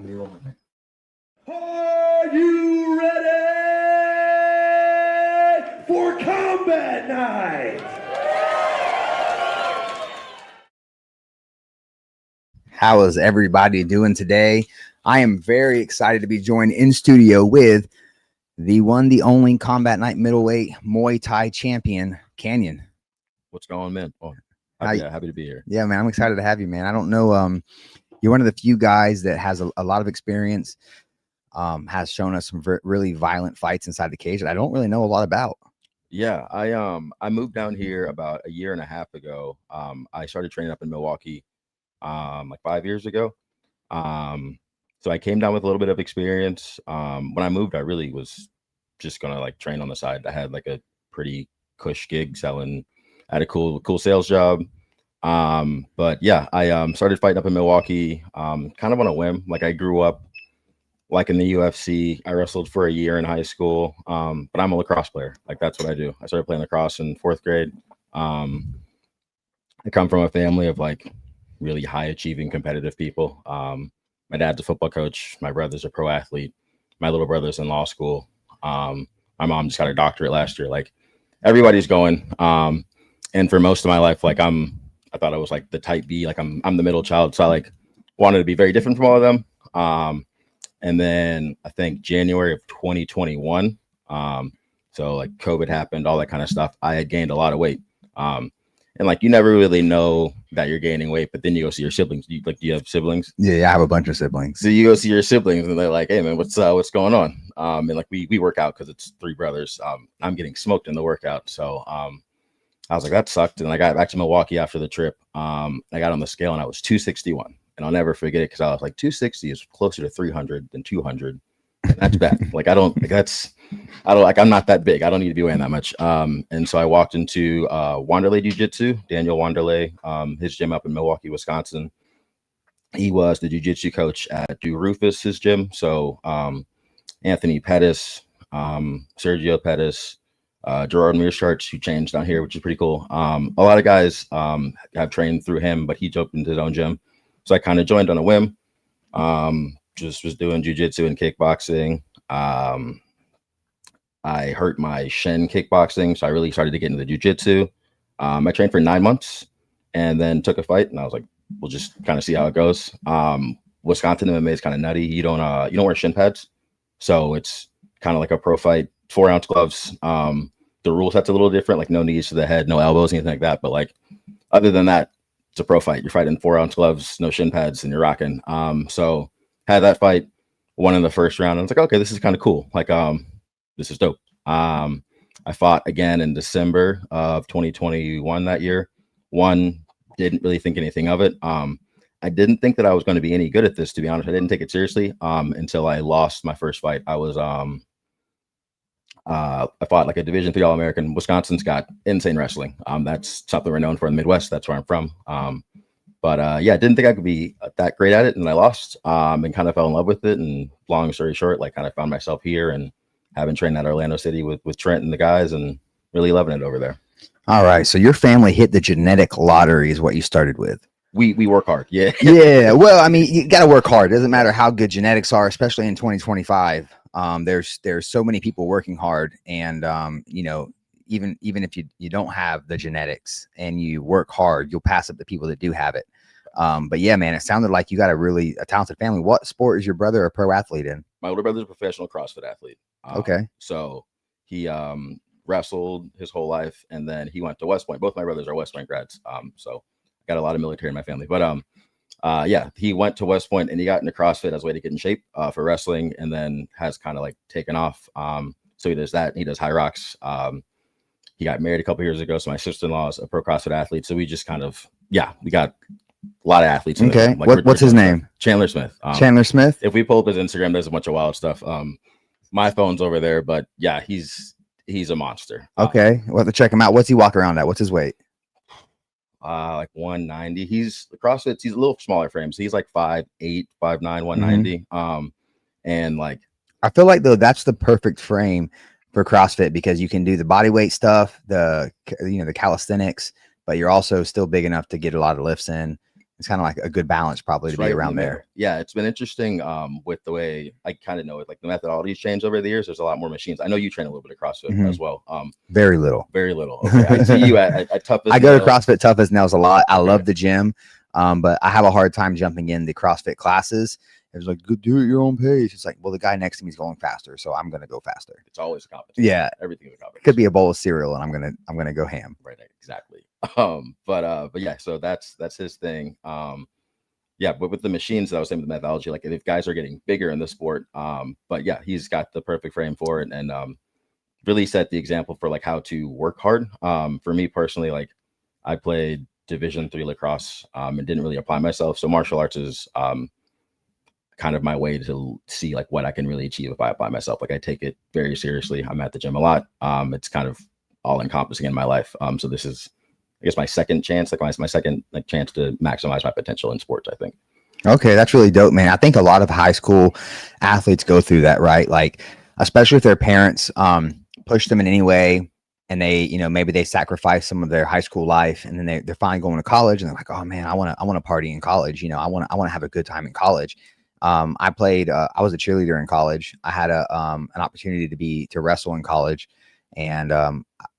Are you ready for combat night? How is everybody doing today? I am very excited to be joined in studio with the one, the only Combat Night middleweight Muay Thai champion, Canyon. What's going on, man? Oh, happy to be here. Yeah, man, I'm excited to have you, man. I don't know, you're one of the few guys that has a lot of experience, has shown us some really violent fights inside the cage that I don't really know a lot about. Yeah, I moved down here about a year and a half ago. I started training up in Milwaukee like 5 years ago. So I came down with a little bit of experience. When I moved, I really was just gonna like train on the side. I had like a pretty cush gig selling at a cool sales job. But yeah, I started fighting up in Milwaukee, kind of on a whim. Like I grew up like in the UFC. I wrestled for a year in high school. But I'm a lacrosse player. Like that's what I do. I started playing lacrosse in 4th grade. I come from a family of like really high achieving competitive people. My dad's a football coach. My brother's a pro athlete. My little brother's in law school. My mom just got her doctorate last year. Like everybody's going. And for most of my life, like I thought I was like the type B, like I'm the middle child. So I like wanted to be very different from all of them. And then I think January of 2021. So like COVID happened, all that kind of stuff. I had gained a lot of weight. And like you never really know that you're gaining weight, but then you go see your siblings. Do you have siblings? Yeah, I have a bunch of siblings. So you go see your siblings, and they're like, "Hey, man, what's going on?" And like we work out because it's 3 brothers. I'm getting smoked in the workout, so I was like, that sucked. And I got back to Milwaukee after the trip. I got on the scale and I was 261, and I'll never forget it because I was like, 260 is closer to 300 than 200. And that's bad. Like I'm not that big. I don't need to be weighing that much. And so I walked into Wanderlei Jiu-Jitsu, Daniel Wanderlei, his gym up in Milwaukee, Wisconsin. He was the jiu-jitsu coach at Drew Rufus's gym. So Anthony Pettis, Sergio Pettis, Gerard Mearshart, who changed down here, which is pretty cool. A lot of guys have trained through him, but he opened his own gym. So I kind of joined on a whim. Just was doing jiu-jitsu and kickboxing. I hurt my shin kickboxing, so I really started to get into jiu-jitsu. I trained for 9 months and then took a fight, and I was like, we'll just kind of see how it goes. Wisconsin MMA is kind of nutty. You don't wear shin pads, so it's kind of like a pro fight. 4-ounce gloves. The rule set's a little different, like no knees to the head, no elbows, anything like that. But like other than that, it's a pro fight. You're fighting 4-ounce gloves, no shin pads, and you're rocking. So had that fight, won in the first round. I was like, okay, this is kind of cool. Like, this is dope. I fought again in December of 2021 that year. Didn't really think anything of it. I didn't think that I was going to be any good at this, to be honest. I didn't take it seriously until I lost my first fight. I was I fought like a Division III All-American. Wisconsin's got insane wrestling. That's something we're known for in the Midwest. That's where I'm from. But yeah, I didn't think I could be that great at it, and I lost and kind of fell in love with it. And long story short, like kind of found myself here and having trained at Orlando City with Trent and the guys, and really loving it over there. All right, so your family hit the genetic lottery is what you started with. We work hard. Yeah. Yeah. Well, I mean, you got to work hard. It doesn't matter how good genetics are, especially in 2025. There's so many people working hard, and you know, even if you don't have the genetics and you work hard, you'll pass up the people that do have it. But yeah, man, it sounded like you got a talented family. What sport is your brother a pro athlete in? My older brother's a professional CrossFit athlete. Okay. So he wrestled his whole life, and then he went to West Point. Both my brothers are West Point grads. So I got a lot of military in my family. But yeah, he went to West Point and he got into CrossFit as a way to get in shape for wrestling, and then has kind of like taken off. So he does that. He does high rocks. He got married a couple years ago. So my sister-in-law is a pro CrossFit athlete. So we just kind of, yeah, we got a lot of athletes. Okay. Like what's his name? Chandler Smith. Chandler Smith. If we pull up his Instagram, there's a bunch of wild stuff. My phone's over there, but yeah, he's a monster. Okay. We'll have to check him out. What's he walk around at? What's his weight? Like 190. He's CrossFit. He's a little smaller frame. So he's like 5'8", 5'9", 190. And like, I feel like though, that's the perfect frame for CrossFit because you can do the body weight stuff, the calisthenics, but you're also still big enough to get a lot of lifts in. it's kind of like a good balance probably It's to right be in the around middle. there. Yeah, it's been interesting with the way I kind of know it, like the methodology's changed over the years. There's a lot more machines. I know you train a little bit of CrossFit as well. Very little. Very little. Okay. I see you at Tough as I go to Nails. CrossFit Tough as Nails a lot. I love the gym, but I have a hard time jumping in the CrossFit classes. It's like, go do it at your own pace. It's like, well, the guy next to me is going faster, so I'm gonna go faster. It's always a competition. Yeah, everything is a competition. It could be a bowl of cereal, and I'm gonna go ham. Right, exactly. But yeah, so that's his thing. Yeah, but with the machines, I was saying with the methodology, like if guys are getting bigger in the sport, but yeah, he's got the perfect frame for it, and really set the example for like how to work hard. For me personally, like I played Division III lacrosse and didn't really apply myself. So martial arts is kind of my way to see like what I can really achieve if I apply myself. Like I take it very seriously. I'm at the gym a lot. It's kind of all encompassing in my life. So this is, I guess, my second chance, like my second like chance to maximize my potential in sports, I think. Okay, that's really dope, man. I think a lot of high school athletes go through that, right? Like, especially if their parents push them in any way, and they, you know, maybe they sacrifice some of their high school life, and then they're finally going to college, and they're like, oh man, I want to party in college. You know, I want to have a good time in college. I played. I was a cheerleader in college. I had an opportunity to wrestle in college, and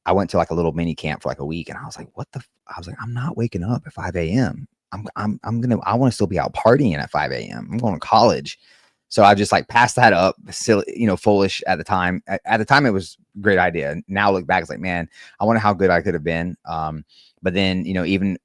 I went to like a little mini camp for like a week, and I was like, I was like, I'm not waking up at 5 a.m. I want to still be out partying at 5 a.m. I'm going to college. So I just like passed that up, silly, you know, foolish at the time. At the time, it was a great idea. Now look back, it's like, man, I wonder how good I could have been. But then, you know, even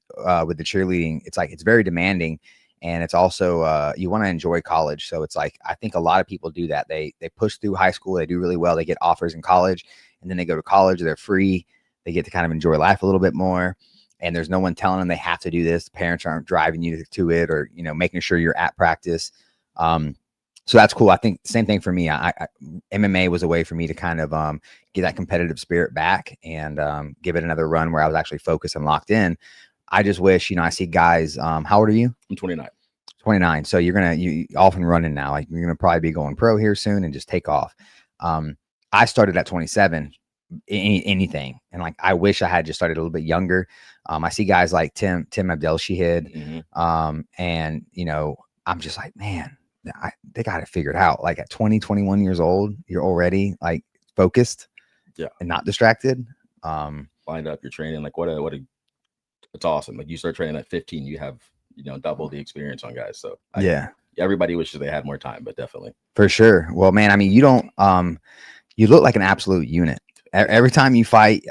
with the cheerleading, it's like, it's very demanding. And it's also, you want to enjoy college. So it's like, I think a lot of people do that. They push through high school. They do really well. They get offers in college, and then they go to college. They're free. They get to kind of enjoy life a little bit more. And there's no one telling them they have to do this. Parents aren't driving you to it, or, you know, making sure you're at practice. So that's cool. I think same thing for me. MMA was a way for me to kind of get that competitive spirit back and give it another run where I was actually focused and locked in. I just wish, you know, I see guys. How old are you? I'm 29. 29. So you off and running now. Like you're gonna probably be going pro here soon and just take off. I started at 27. Anything, and like I wish I had just started a little bit younger. I see guys like Tim Abdel-Shahid, and you know, I'm just like, man, they got it figured out. Like at 20, 21 years old, you're already like focused, and not distracted. Lined up your training, like it's awesome. Like you start training at 15, you have, you know, double the experience on guys. So everybody wishes they had more time, but definitely for sure. Well, man, I mean, you don't, you look like an absolute unit. Every time you fight,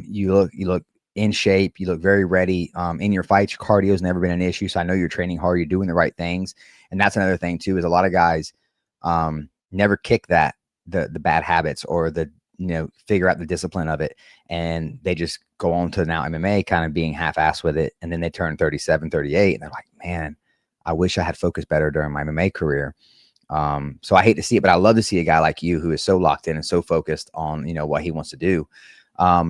you look in shape. You look very ready. In your fights, your cardio has never been an issue. So I know you're training hard. You're doing the right things, and that's another thing too. Is a lot of guys never kick the bad habits, or figure out the discipline of it, and they just go on to now MMA, kind of being half-assed with it, and then they turn 37, 38, and they're like, man, I wish I had focused better during my MMA career. So I hate to see it, but I love to see a guy like you who is so locked in and so focused on, you know, what he wants to do.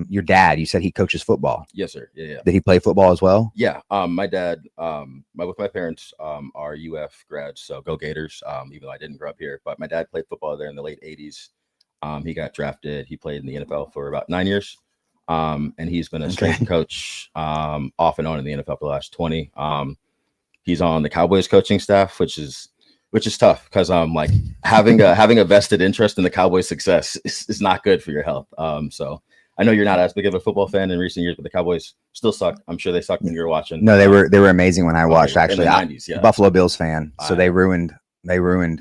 Your dad, you said he coaches football. Yes, sir. Yeah. Did he play football as well? Yeah. My dad, with my parents, are UF grads, so go Gators. Even though I didn't grow up here, but my dad played football there in the late 80s. He got drafted. He played in the NFL for about 9 years. And he's been a strength coach, off and on in the NFL for the last 20. He's on the Cowboys coaching staff, which is tough because like having a vested interest in the Cowboys' success is not good for your health. So I know you're not as big of a football fan in recent years, but the Cowboys still suck. I'm sure they sucked when you were watching. No, they were amazing when I watched. Actually, in the 90s, Buffalo Bills fan, so they ruined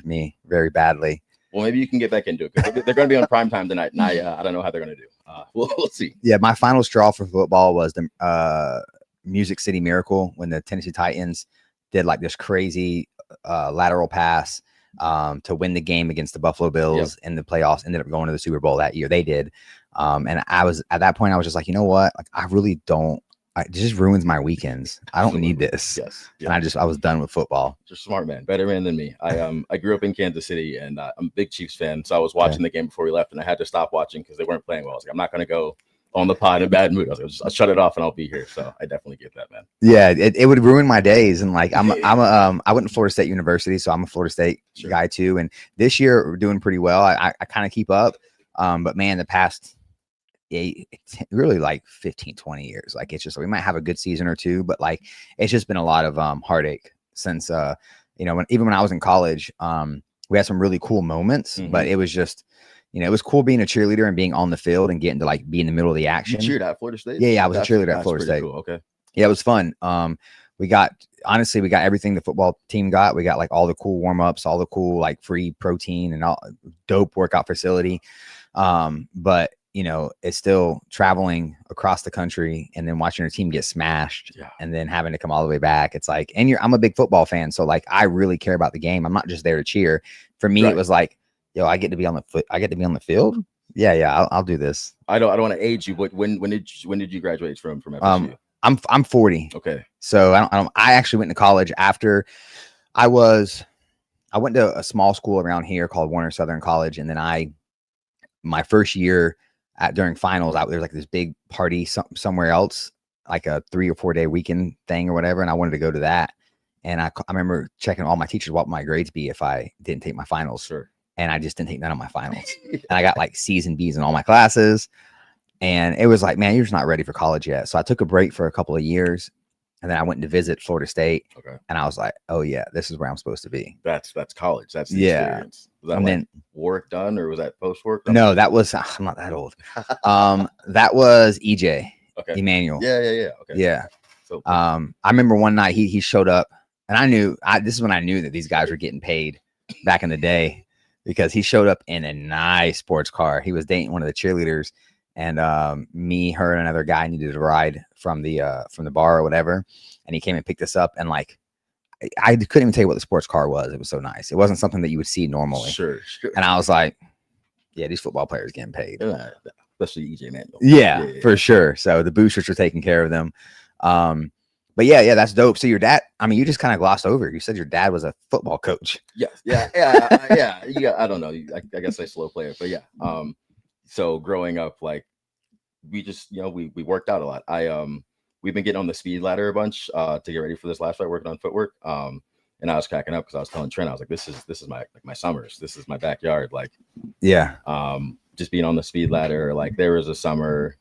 me very badly. Well, maybe you can get back into it because they're going to be on primetime tonight, and I don't know how they're going to do. We'll see. Yeah, my final straw for football was the Music City Miracle when the Tennessee Titans did like this crazy lateral pass to win the game against the Buffalo Bills in the playoffs. Ended up going to the Super Bowl that year. They did. And I was at that point, I was just like, you know what? Like, I really don't. It just ruins my weekends. I don't need this. Yes. And I was done with football. You're a smart man, better man than me. I grew up in Kansas City, and I'm a big Chiefs fan. So I was watching the game before we left, and I had to stop watching because they weren't playing well. I was like, I'm not going to go on the pod in a bad mood. I was like, I'll shut it off and I'll be here. So I definitely get that, man. Yeah, it would ruin my days. And like I went to Florida State University, so I'm a Florida State guy too. And this year we're doing pretty well. I kind of keep up. But man, the past really like 15, 20 years. Like, it's just, we might have a good season or two, but like, it's just been a lot of heartache since even when I was in college, we had some really cool moments, but it was just, it was cool being a cheerleader and being on the field and getting to like be in the middle of the action. You cheered at Florida State? Yeah, I was a cheerleader at Florida State. Cool. Okay. Yeah, it was fun. We got everything the football team got. We got like all the cool warm-ups, all the cool like free protein and all dope workout facility. But it's still traveling across the country and then watching your team get smashed and then having to come all the way back. It's like, I'm a big football fan. So like, I really care about the game. I'm not just there to cheer. For me, It was like, I get to be on the field. Yeah. I'll do this. I don't want to age you, but when did you graduate from FSU? I'm 40. Okay. So I actually went to college after I went to a small school around here called Warner Southern College. And then my first year during finals, there was like this big party somewhere else, like a 3 or 4 day weekend thing or whatever. And I wanted to go to that. And I remember checking all my teachers, what my grades be if I didn't take my finals. Sure. And I just didn't take none of my finals. And I got like C's and B's in all my classes. And it was like, man, you're just not ready for college yet. So I took a break for a couple of years. And then I went to visit Florida State. Okay. And I was like, oh yeah, this is where I'm supposed to be. That's college. That's the experience. Was that then work done or was that post work? No, that was, I'm not that old. That was EJ. Okay. Emmanuel. Yeah. Okay. Yeah. So I remember one night he showed up and I knew this is when I knew that these guys were getting paid back in the day, because he showed up in a nice sports car. He was dating one of the cheerleaders. And me, her, and another guy needed a ride from the bar or whatever. And he came and picked us up. And like, I couldn't even tell you what the sports car was. It was so nice. It wasn't something that you would see normally. Sure. And I was like, yeah, these football players getting paid. Especially EJ Manuel. Yeah, for sure. So the boosters are taking care of them. But yeah, that's dope. So your dad, I mean, you just kind of glossed over. You said your dad was a football coach. Yes. Yeah. I don't know. I guess I slow player, but yeah. So growing up, like we just, we worked out a lot. We've been getting on the speed ladder a bunch to get ready for this last fight, working on footwork. And I was cracking up because I was telling Trent, I was like, this is my summers. This is my backyard. Like, yeah. Just being on the speed ladder. Like there was a summer,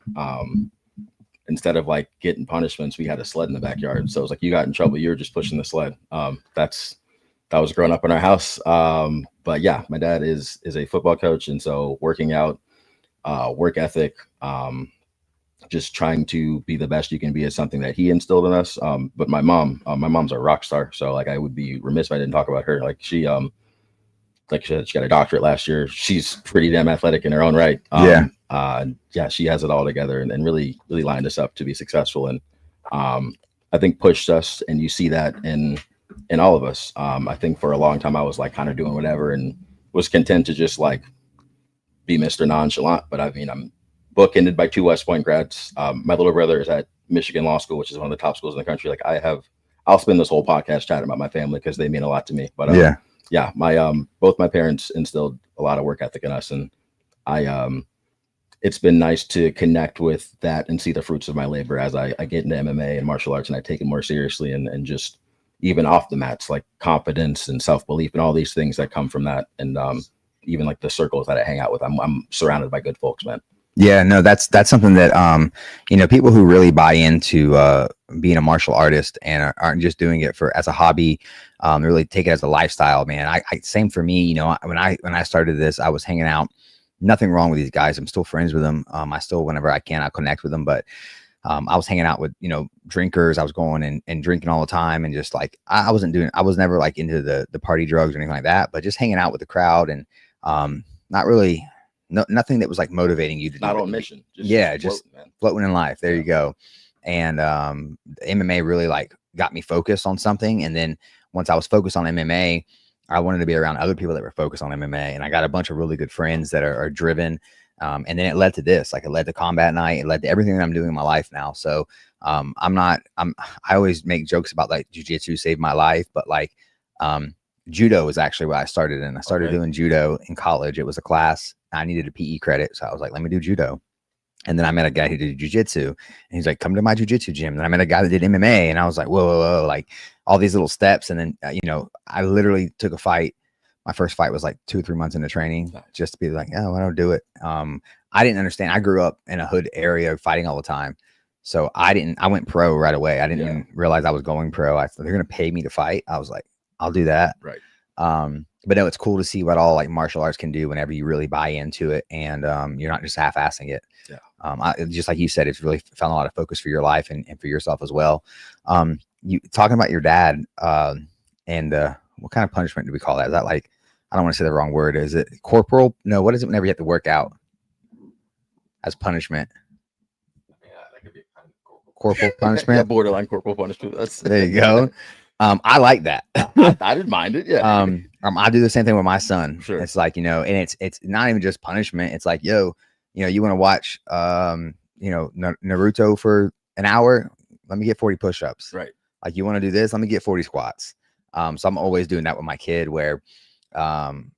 instead of like getting punishments, we had a sled in the backyard. So it was like, you got in trouble, you were just pushing the sled. That was growing up in our house. But yeah, my dad is a football coach. And so working out, work ethic, just trying to be the best you can be is something that he instilled in us. But my mom's a rock star. So like, I would be remiss if I didn't talk about her. Like she got a doctorate last year. She's pretty damn athletic in her own right. She has it all together and really, really lined us up to be successful. And I think pushed us, and you see that in all of us. I think for a long time I was like kind of doing whatever and was content to just like be Mr. Nonchalant. But I mean, I'm bookended by 2 West Point grads. My little brother is at Michigan Law School, which is one of the top schools in the country. Like I'll spend this whole podcast chatting about my family because they mean a lot to me. But my both my parents instilled a lot of work ethic in us, and it's been nice to connect with that and see the fruits of my labor as I get into MMA and martial arts, and I take it more seriously and just even off the mats, like confidence and self-belief and all these things that come from that. And even like the circles that I hang out with, I'm surrounded by good folks, man. Yeah, no, that's something that, people who really buy into being a martial artist and aren't just doing it as a hobby, really take it as a lifestyle, man. I same for me, when I started this, I was hanging out, nothing wrong with these guys. I'm still friends with them. I still, whenever I can, I connect with them, but I was hanging out with, drinkers. I was going and drinking all the time. And just like, I was never like into the party drugs or anything like that, but just hanging out with the crowd and not really, nothing that was like motivating you to not on mission. Just floating in life. There you go. And MMA really like got me focused on something. And then once I was focused on MMA, I wanted to be around other people that were focused on MMA. And I got a bunch of really good friends that are driven. And then it led to this, like it led to combat night. It led to everything that I'm doing in my life now. So I always make jokes about like jiu-jitsu saved my life, but like judo is actually what I started in. I started doing judo in college. It was a class. I needed a PE credit. So I was like, let me do judo. And then I met a guy who did jiu-jitsu and he's like, come to my jiu-jitsu gym. And then I met a guy that did MMA and I was like, whoa, like all these little steps. And then, I literally took a fight My first fight was like 2 or 3 months into training, Nice. just to be like, oh, I don't do it. I didn't understand. I grew up in a hood area fighting all the time. So I went pro right away. I didn't even realize I was going pro. I thought they're going to pay me to fight. I was like, I'll do that. Right. But no, it's cool to see what all like martial arts can do whenever you really buy into it, and you're not just half-assing it. Yeah. Just like you said, it's really found a lot of focus for your life and for yourself as well. You talking about your dad, and what kind of punishment do we call that? Is that like, I don't want to say the wrong word. Is it corporal? No, what is it whenever you have to work out as punishment? Yeah, that could be kind of Corporal punishment. Yeah, borderline corporal punishment. There you go. I like that. I didn't mind it. Yeah. I do the same thing with my son. Sure. It's like, and it's not even just punishment. It's like, yo, you want to watch, Naruto for an hour? Let me get 40 push-ups. Right. Like, you want to do this? Let me get 40 squats. So I'm always doing that with my kid, where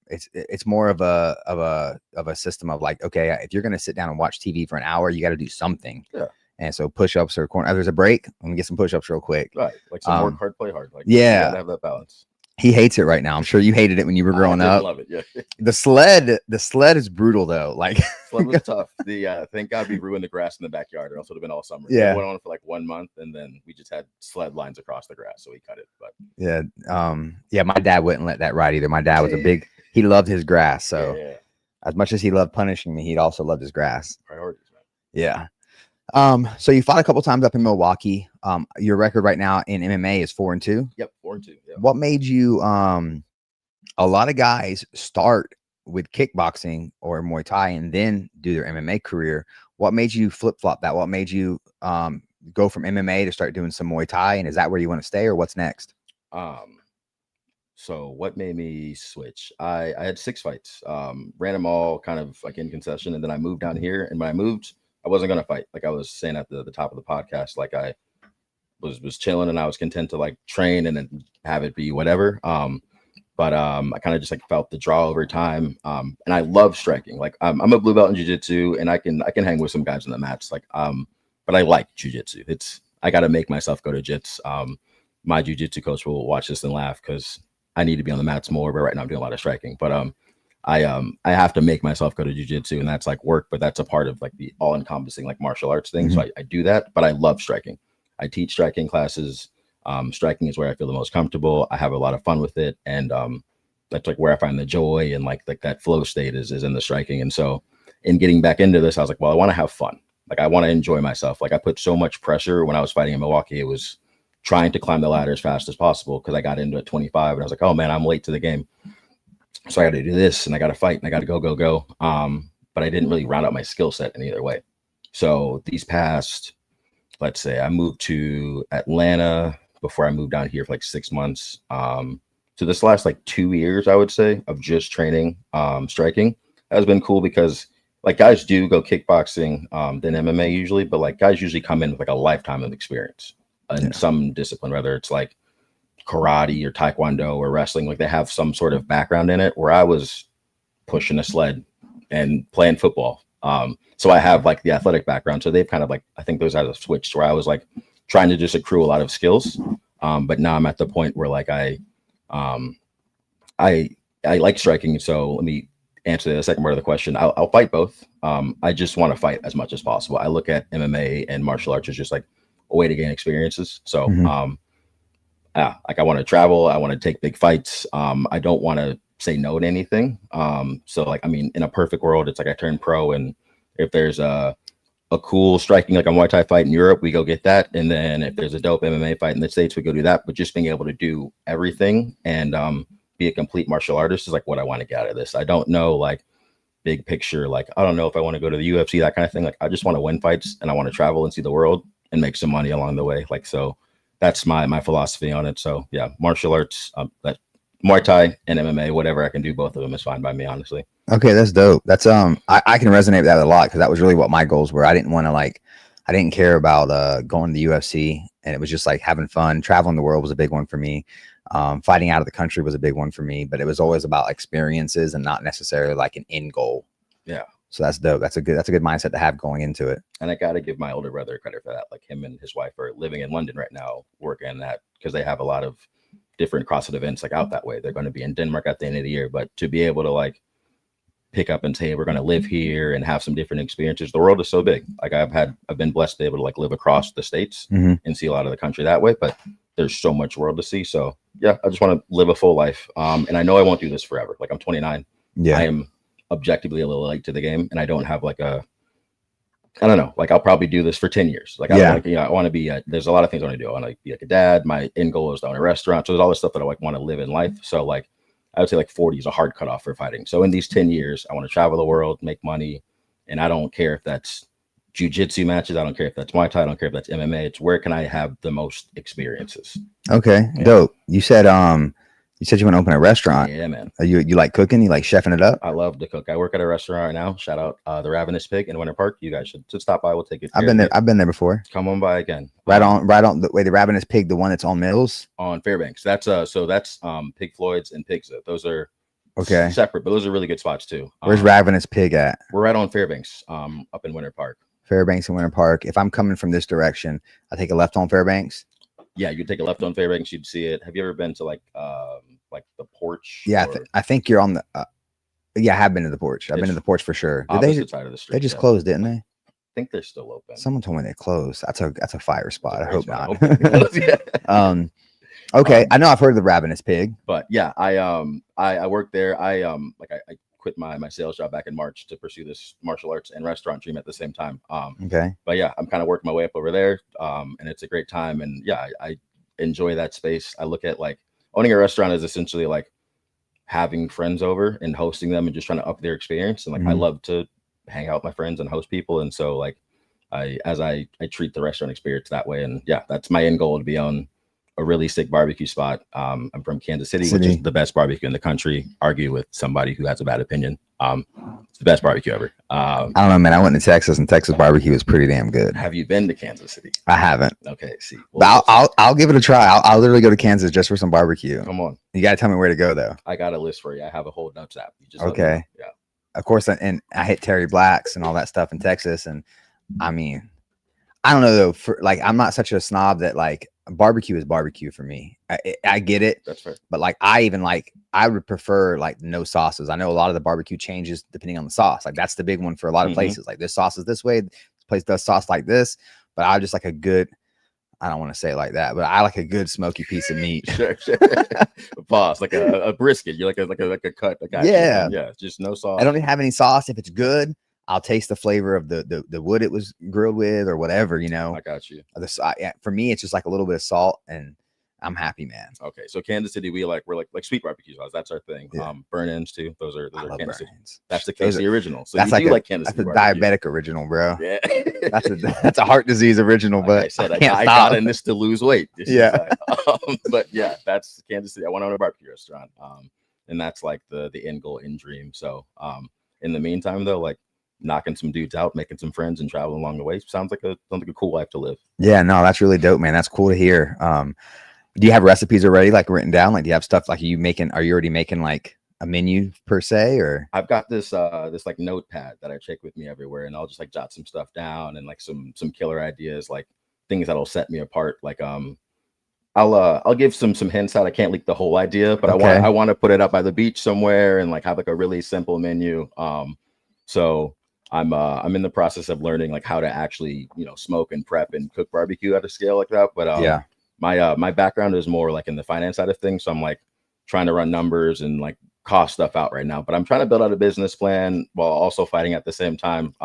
it's more of a system of like, okay, if you're going to sit down and watch TV for an hour, you got to do something. Yeah. And so push-ups or corner. There's a break. Let me get some push-ups real quick. Right. Like some work hard, play hard. Like, yeah, you gotta have that balance. He hates it right now. I'm sure you hated it when you were growing up. I love it. Yeah. The sled is brutal though. Like, sled was tough. Thank God we ruined the grass in the backyard, or else it would have been all summer. Yeah. It went on for like 1 month, and then we just had sled lines across the grass, so we cut it. But yeah, my dad wouldn't let that ride either. My dad was he loved his grass. So as much as he loved punishing me, he'd also loved his grass. Priorities, man. Yeah. So you fought a couple times up in Milwaukee. Your record right now in MMA is 4-2. Yep, 4-2. Yeah. What made you? A lot of guys start with kickboxing or Muay Thai and then do their MMA career. What made you flip flop that? What made you go from MMA to start doing some Muay Thai? And is that where you want to stay, or what's next? So what made me switch? I had 6 fights. Ran them all kind of like in concession, and then I moved down here. And when I moved, I wasn't going to fight. Like I was saying at the top of the podcast, like I was chilling and I was content to like train and then have it be whatever. But I kind of just like felt the draw over time. And I love striking. Like I'm a blue belt in jiu-jitsu, and I can hang with some guys on the mats. Like, but I like jiu-jitsu. I got to make myself go to jits. My jiu-jitsu coach will watch this and laugh because I need to be on the mats more, but right now I'm doing a lot of striking. But I have to make myself go to jiu-jitsu, and that's like work, but that's a part of like the all-encompassing like martial arts thing. Mm-hmm. So I do that, but I love striking. I teach striking classes. Striking is where I feel the most comfortable. I have a lot of fun with it, and that's like where I find the joy, and like that flow state is in the striking. And so in getting back into this, I was like, well, I want to have fun. Like I want to enjoy myself. Like I put so much pressure when I was fighting in Milwaukee. It was trying to climb the ladder as fast as possible because I got into at 25 and I was like, oh man, I'm late to the game. So I got to do this and I got to fight and I got to go. But I didn't really round out my skill set in either way. So these past, let's say I moved to Atlanta before I moved down here for like 6 months. So this last like 2 years, I would say, of just training, striking has been cool because like guys do go kickboxing than MMA usually, but like guys usually come in with like a lifetime of experience in some discipline, whether it's like karate or taekwondo or wrestling. Like they have some sort of background in it, where I was pushing a sled and playing football. So I have like the athletic background. So they've kind of like, I think those have switched where I was like trying to just accrue a lot of skills. But now I'm at the point where like I like striking. So let me answer the second part of the question. I'll fight both. I just want to fight as much as possible. I look at MMA and martial arts as just like a way to gain experiences. So, like I want to travel. I want to take big fights. I don't want to say no to anything. So like, I mean, in a perfect world, it's like I turn pro, and if there's a cool striking, like a Muay Thai fight in Europe, we go get that. And then if there's a dope MMA fight in the States, we go do that. But just being able to do everything and be a complete martial artist is like what I want to get out of this. I don't know, like big picture, like I don't know if I want to go to the UFC, that kind of thing. Like I just want to win fights and I want to travel and see the world and make some money along the way. Like, so that's my philosophy on it. So yeah, martial arts, that Muay Thai and MMA, whatever I can do, both of them is fine by me, honestly. Okay, that's dope. That's I can resonate with that a lot because that was really what my goals were. I didn't care about going to the UFC, and it was just like having fun. Traveling the world was a big one for me. Fighting out of the country was a big one for me, but it was always about experiences and not necessarily like an end goal. Yeah. So that's dope. That's a good mindset to have going into it. And I got to give my older brother credit for that. Like him and his wife are living in London right now, working that because they have a lot of different CrossFit events like out that way. They're going to be in Denmark at the end of the year, but to be able to like pick up and say we're going to live here and have some different experiences. The world is so big. Like I've been blessed to be able to like live across the states and see a lot of the country that way, but there's so much world to see. So yeah, I just want to live a full life. And I know I won't do this forever. Like I'm 29. Yeah. I am objectively a little late to the game, and I don't have like I don't know, like I'll probably do this for 10 years. Like, I want to be, there's a lot of things I want to do. I want to be like a dad. My end goal is to own a restaurant. So there's all this stuff that I like want to live in life. So like, I would say like 40 is a hard cutoff for fighting. So in these 10 years, I want to travel the world, make money. And I don't care if that's jiu-jitsu matches. I don't care if that's Muay Thai. I don't care if that's MMA. It's where can I have the most experiences? Okay. Yeah. Dope. You said you want to open a restaurant. Yeah, man. You like cooking? You like chefing it up? I love to cook. I work at a restaurant right now. Shout out the Ravenous Pig in Winter Park. You guys should stop by. We'll take it. I've been there before. Come on by again. Right on the Ravenous Pig, the one that's on Mills on Fairbanks. That's Pig Floyd's and Pizza. Those are separate, but those are really good spots too. Where's Ravenous Pig at? We're right on Fairbanks, up in Winter Park. Fairbanks and Winter Park. If I'm coming from this direction, I take a left on Fairbanks. Yeah, you take a left on Fairbanks, you'd see it. Have you ever been to like the porch? Yeah, I think you're on the. I have been to the porch. I've been to the porch for sure. Opposite side of the street. They just closed, didn't they? I think they're still open. Someone told me they closed. That's a fire spot. I hope not. Okay, I know I've heard of the Ravenous Pig, but yeah, I worked there. I quit my sales job back in March to pursue this martial arts and restaurant dream at the same time. But yeah, I'm kind of working my way up over there, and it's a great time. And yeah, I enjoy that space. I look at like owning a restaurant is essentially like having friends over and hosting them and just trying to up their experience. And like I love to hang out with my friends and host people, and so like I treat the restaurant experience that way. And yeah, that's my end goal, to be on a really sick barbecue spot. I'm from Kansas City, which is the best barbecue in the country. Argue with somebody who has a bad opinion. It's the best barbecue ever. I don't know, man. I went to Texas, and Texas barbecue is pretty damn good. Have you been to Kansas City? I haven't. Okay, see. Well, but I'll give it a try. I'll literally go to Kansas just for some barbecue. Come on. You got to tell me where to go, though. I got a list for you. I have a whole notes app. You just yeah. Of course, and I hit Terry Black's and all that stuff in Texas, and I mean, I don't know though. For like, I'm not such a snob that like barbecue is barbecue for me. I get it. That's fair. But like, I would prefer like no sauces. I know a lot of the barbecue changes depending on the sauce. Like that's the big one for a lot of places. Like this sauce is this way. This place does sauce like this. But I just like a good. I don't want to say it like that, but I like a good smoky piece of meat. Sure. Boss, like a brisket. You like a cut. Yeah. Just no sauce. I don't even have any sauce. If it's good, I'll taste the flavor of the wood it was grilled with or whatever, you know. I got you. For me, it's just like a little bit of salt, and I'm happy, man. Okay, so Kansas City, we're like sweet barbecue sauce. That's our thing. Yeah. Burn ends too. Those are Kansas City. That's the KC original. So that's like Kansas City. That's a diabetic original, bro. Yeah, that's a heart disease original. But like I said, I got in this to lose weight. But yeah, that's Kansas City. I want to own a barbecue restaurant. And that's like the end goal, end dream. So in the meantime, though, like knocking some dudes out, making some friends, and traveling along the way sounds like a cool life to live. Yeah, no, that's really dope, man. That's cool to hear. Do you have recipes already like written down? Like, do you have stuff like are you already making like a menu per se? Or I've got this like notepad that I take with me everywhere, and I'll just like jot some stuff down and like some killer ideas, like things that'll set me apart. Like I'll give some hints out. I can't leak the whole idea, but I want to put it up by the beach somewhere and like have like a really simple menu. So I'm in the process of learning like how to actually, smoke and prep and cook barbecue at a scale like that. But my background is more like in the finance side of things. So I'm like trying to run numbers and like cost stuff out right now, but I'm trying to build out a business plan while also fighting at the same time.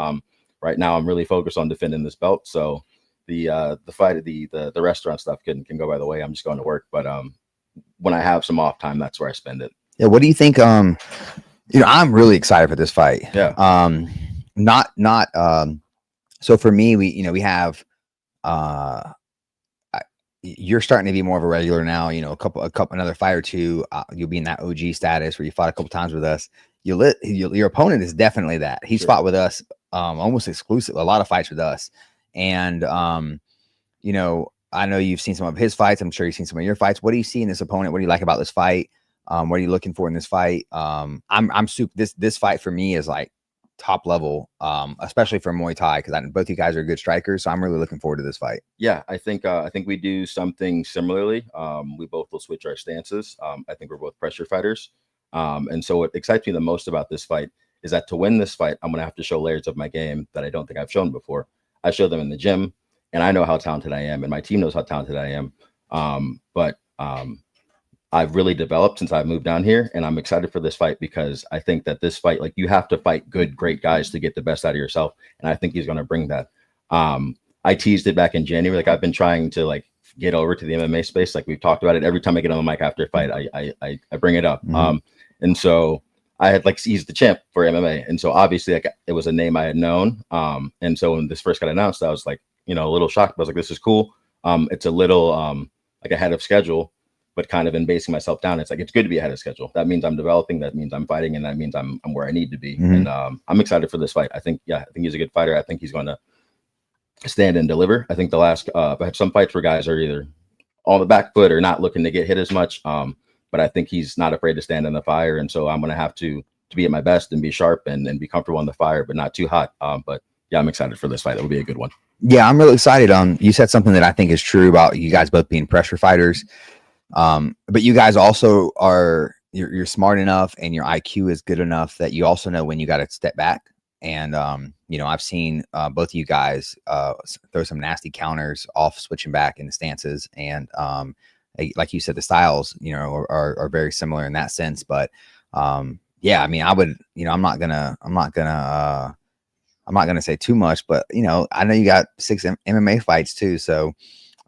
Right now I'm really focused on defending this belt. So the fight, the restaurant stuff can go by the way. I'm just going to work. But when I have some off time, that's where I spend it. Yeah. What do you think? I'm really excited for this fight. Yeah. So for me, we have, you're starting to be more of a regular now, another fight or two, you'll be in that OG status where you fought a couple times with us. Your opponent is definitely that. He's fought with us, almost exclusive, a lot of fights with us. And, I know you've seen some of his fights. I'm sure you've seen some of your fights. What do you see in this opponent? What do you like about this fight? What are you looking for in this fight? I'm super, this fight for me is like top level, especially for Muay Thai, because both you guys are good strikers. So I'm really looking forward to this fight. Yeah, I think we do something similarly. We both will switch our stances. I think we're both pressure fighters. And so what excites me the most about this fight is that to win this fight, I'm going to have to show layers of my game that I don't think I've shown before. I show them in the gym, and I know how talented I am, and my team knows how talented I am. But I've really developed since I've moved down here, and I'm excited for this fight because I think that this fight, like, you have to fight good, great guys to get the best out of yourself, and I think he's going to bring that. I teased it back in January. Like, I've been trying to like get over to the MMA space. Like, we've talked about it every time I get on the mic after a fight. I bring it up. And so I had like, he's the champ for MMA, and so obviously like it was a name I had known. And so when this first got announced, I was like, you know, a little shocked. I was like, this is cool. It's a little like ahead of schedule, but kind of in basing myself down. It's like, it's good to be ahead of schedule. That means I'm developing. That means I'm fighting, and that means I'm where I need to be. And I'm excited for this fight. I think he's a good fighter. I think he's going to stand and deliver. I think the last I've had some fights where guys are either on the back foot or not looking to get hit as much. But I think he's not afraid to stand in the fire. And so I'm going to have to be at my best and be sharp and be comfortable in the fire, but not too hot. But yeah, I'm excited for this fight. It'll be a good one. Yeah, I'm really excited. You said something that I think is true about you guys both being pressure fighters. But you guys also you're smart enough, and your IQ is good enough that you also know when you got to step back. And, you know, I've seen both of you guys throw some nasty counters off switching back in the stances. And like you said, the styles, you know, are very similar in that sense. But yeah, I mean, I would, you know, I'm not gonna say too much, but, you know, I know you got 6 MMA fights too. So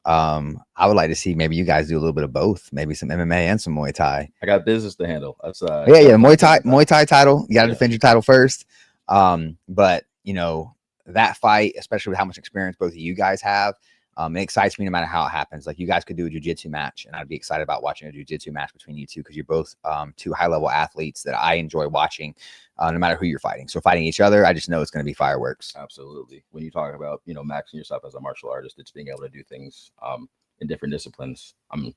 I would like to see maybe you guys do a little bit of both, maybe some MMA and some Muay Thai. I got business to handle. That's yeah, Muay Thai title. You got to defend your title first. But you know, that fight, especially with how much experience both of you guys have, it excites me no matter how it happens. Like, you guys could do a jiu-jitsu match, and I'd be excited about watching a jiu-jitsu match between you two, because you're both two high-level athletes that I enjoy watching, no matter who you're fighting. So fighting each other, I just know it's going to be fireworks. Absolutely. When you talk about, you know, maxing yourself as a martial artist, it's being able to do things in different disciplines. I'm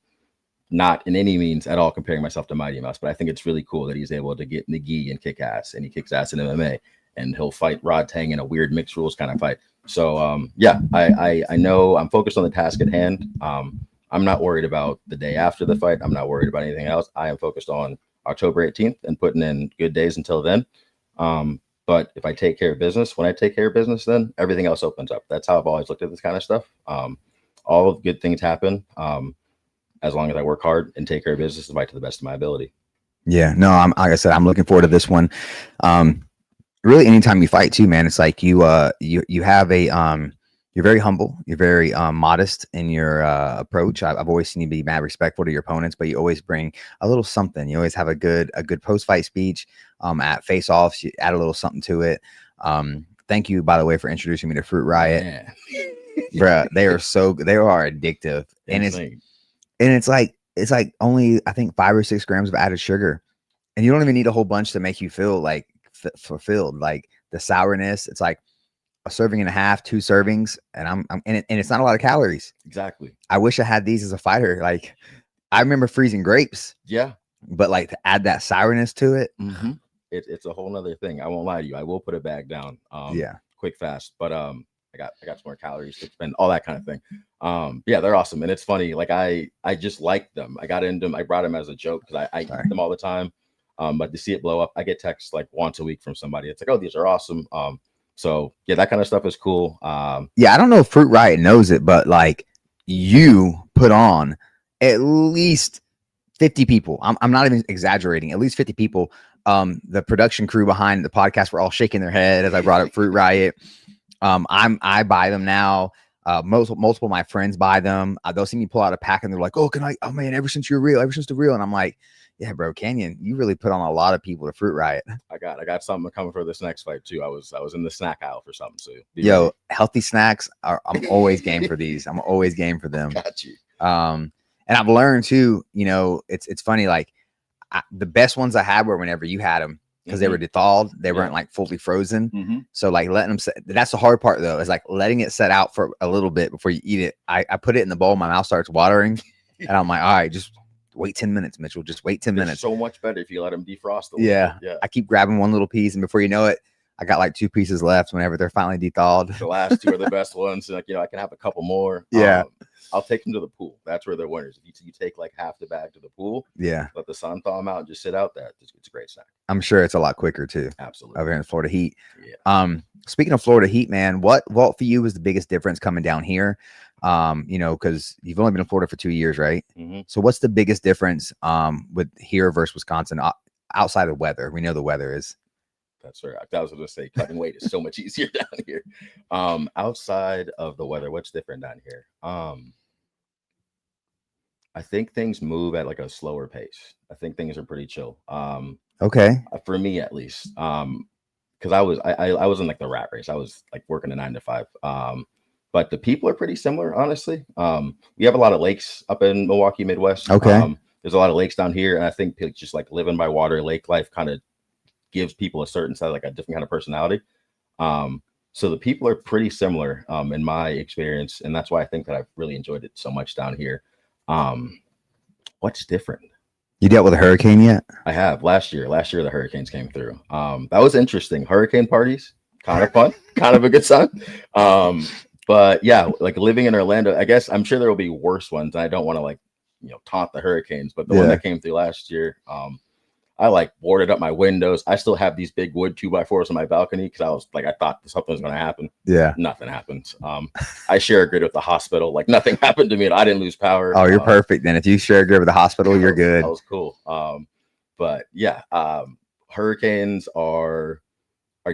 not in any means at all comparing myself to Mighty Mouse, but I think it's really cool that he's able to get in the gi and kick ass, and he kicks ass in MMA, and he'll fight Rod Tang in a weird mixed rules kind of fight. So yeah, I know I'm focused on the task at hand. I'm not worried about the day after the fight. I'm not worried about anything else. I am focused on October 18th and putting in good days until then. But if I take care of business, when I take care of business, then everything else opens up. That's how I've always looked at this kind of stuff. All of good things happen as long as I work hard and take care of business and fight to the best of my ability. Yeah, no, like I said, I'm looking forward to this one. Really, anytime you fight too, man, it's like you have a you're very humble, you're very modest in your approach. I've always seen you be mad respectful to your opponents, but you always bring a little something. You always have a good post fight speech. At face offs, you add a little something to it. Thank you, by the way, for introducing me to Fruit Riot. Bruh, they are addictive, and it's like only, I think, 5 or 6 grams of added sugar, and you don't even need a whole bunch to make you feel like fulfilled. Like, the sourness, it's like a serving and a half, 2 servings, and and it's not a lot of calories. Exactly. I wish I had these as a fighter. Like, I remember freezing grapes. Yeah, but like, to add that sourness to it, it's a whole nother thing. I won't lie to you. I will put a bag down. Yeah, quick, fast. But I got some more calories to spend, all that kind of thing. Yeah, they're awesome, and it's funny. Like, I just like them. I got into them. I brought them as a joke because I eat them all the time. But to see it blow up, I get texts like once a week from somebody. It's like, oh, these are awesome. So yeah, that kind of stuff is cool. Yeah, I don't know if Fruit Riot knows it, but like, you put on at least 50 people. I'm not even exaggerating. At least 50 people. The production crew behind the podcast were all shaking their head as I brought up Fruit Riot. I buy them now. Multiple of my friends buy them. They'll see me pull out a pack and they're like, oh, can I? Oh man, ever since the real. And I'm like, yeah, bro, Canyon, you really put on a lot of people to Fruit Riot. I got something coming for this next fight too. I was in the snack aisle for something. So yo, healthy snacks I'm always game for these. I'm always game for them. Got you. And I've learned too, you know, it's funny. Like, the best ones I had were whenever you had them, because they were thawed. They weren't like fully frozen. So like, letting them set, that's the hard part though, is like letting it set out for a little bit before you eat it. I put it in the bowl, my mouth starts watering, and I'm like, all right, just wait 10 minutes, Mitchell. Just wait 10 minutes. So much better if you let them defrost a little bit. Yeah. I keep grabbing one little piece, and before you know it, I got like 2 pieces left whenever they're finally dethawed. The last 2 are the best ones. Like, I can have a couple more. Yeah. I'll take them to the pool. That's where they're winners. If you take like half the bag to the pool, Yeah. let the sun thaw them out and just sit out there. It's a great snack. I'm sure it's a lot quicker too. Absolutely. Over here in Florida heat. Yeah. Speaking of Florida heat, man, what for you was the biggest difference coming down here? Because you've only been in Florida for 2 years, right? Mm-hmm. So what's the biggest difference with here versus Wisconsin outside of weather? We know the weather is. That's right. I was going to say cutting weight is so much easier down here. Outside of the weather, what's different down here? I think things move at like a slower pace. I think things are pretty chill. Okay. For me at least. Because I was in like the rat race. I was like working a 9 to 5. But the people are pretty similar, honestly. We have a lot of lakes up in Milwaukee, Midwest. Okay. There's a lot of lakes down here, and I think just like living by water, lake life kind of gives people a certain side, like a different kind of personality. So the people are pretty similar in my experience, and that's why I think that I've really enjoyed it so much down here. What's different? You dealt with a hurricane yet? I have. Last year the hurricanes came through. That was interesting. Hurricane parties, kind of fun, kind of a good sign. But yeah, like living in Orlando, I guess I'm sure there will be worse ones. And I don't want to like, taunt the hurricanes, but the one that came through last year, I like boarded up my windows. I still have these big wood 2x4s on my balcony because I thought something was going to happen. Yeah. Nothing happened. I share a grid with the hospital. Like nothing happened to me. And I didn't lose power. Oh, you're perfect. Then if you share a grid with the hospital, you're good. That was cool. But yeah, hurricanes are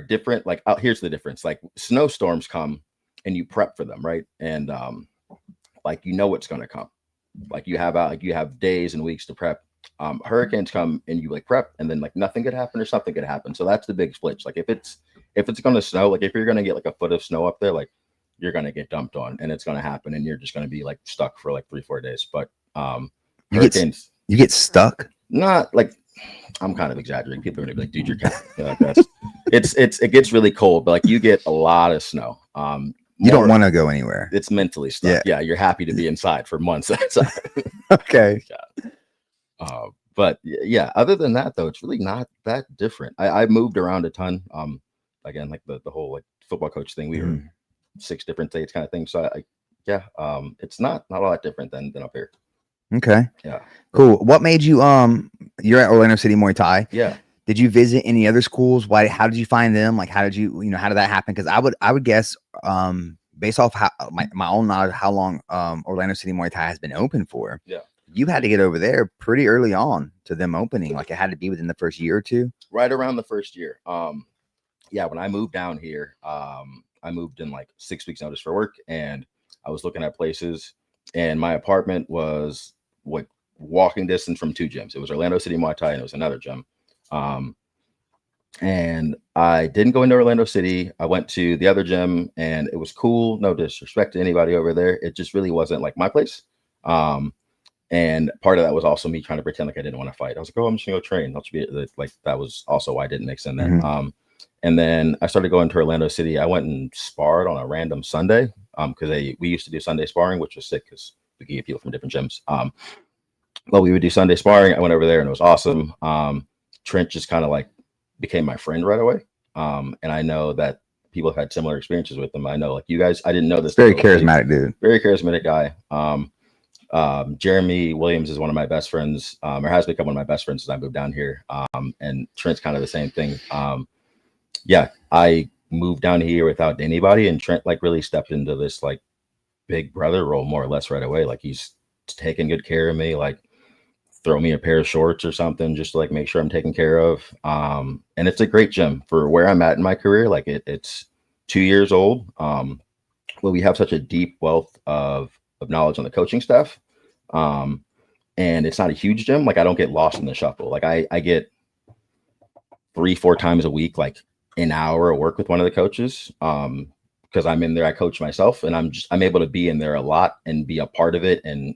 different. Like here's the difference. Like snowstorms come and you prep for them, right? And like what's going to come. Like you have days and weeks to prep. Hurricanes come and you like prep, and then like nothing could happen or something could happen. So that's the big switch. Like if it's going to snow, like if you're going to get like a foot of snow up there, like you're going to get dumped on, and it's going to happen, and you're just going to be like stuck for like 3-4 days. But hurricanes, you get stuck. Not like, I'm kind of exaggerating. People are going to be like, dude, you're kind of, it gets really cold, but like you get a lot of snow. You don't want to go anywhere. It's mentally stuck. Yeah, you're happy to be inside for months. Okay. But yeah, other than that, though, it's really not that different. I moved around a ton. Again, like the whole like football coach thing, we were 6 different states kind of thing. So it's not all that different than up here. Okay. Yeah. Cool. What made you you're at Orlando City Muay Thai? Yeah. Did you visit any other schools? How did you find them? Like, how did you, how did that happen? Because I would guess, based off how my own knowledge, how long Orlando City Muay Thai has been open for. Yeah. You had to get over there pretty early on to them opening. Like it had to be within the first year or two. Right around the first year. Yeah. When I moved down here, I moved in like 6 weeks notice for work, and I was looking at places, and my apartment was like walking distance from 2 gyms. It was Orlando City Muay Thai, and it was another gym. And I didn't go into Orlando City. I went to the other gym, and it was cool. No disrespect to anybody over there. It just really wasn't like my place. And part of that was also me trying to pretend like I didn't want to fight. I was like, oh, I'm just gonna go train. I'll be like, that was also why I didn't mix in there. Mm-hmm. And then I started going to Orlando City. I went and sparred on a random Sunday. Because we used to do Sunday sparring, which was sick because we could get people from different gyms. Well, we would do Sunday sparring. I went over there and it was awesome. Trent just kind of like became my friend right away. And I know that people have had similar experiences with him. I know like you guys, I didn't know this. Very charismatic dude. Very charismatic guy. Jeremy Williams is one of my best friends, or has become one of my best friends since I moved down here. And Trent's kind of the same thing. Yeah, I moved down here without anybody, and Trent like really stepped into this like big brother role more or less right away. Like he's taking good care of me, like throw me a pair of shorts or something just to like make sure I'm taken care of. And it's a great gym for where I'm at in my career. Like it's 2 years old. Well, we have such a deep wealth of knowledge on the coaching staff. And it's not a huge gym. Like I don't get lost in the shuffle. Like I get 3-4 times a week, like an hour of work with one of the coaches. Because I'm in there, I coach myself, and I'm able to be in there a lot and be a part of it and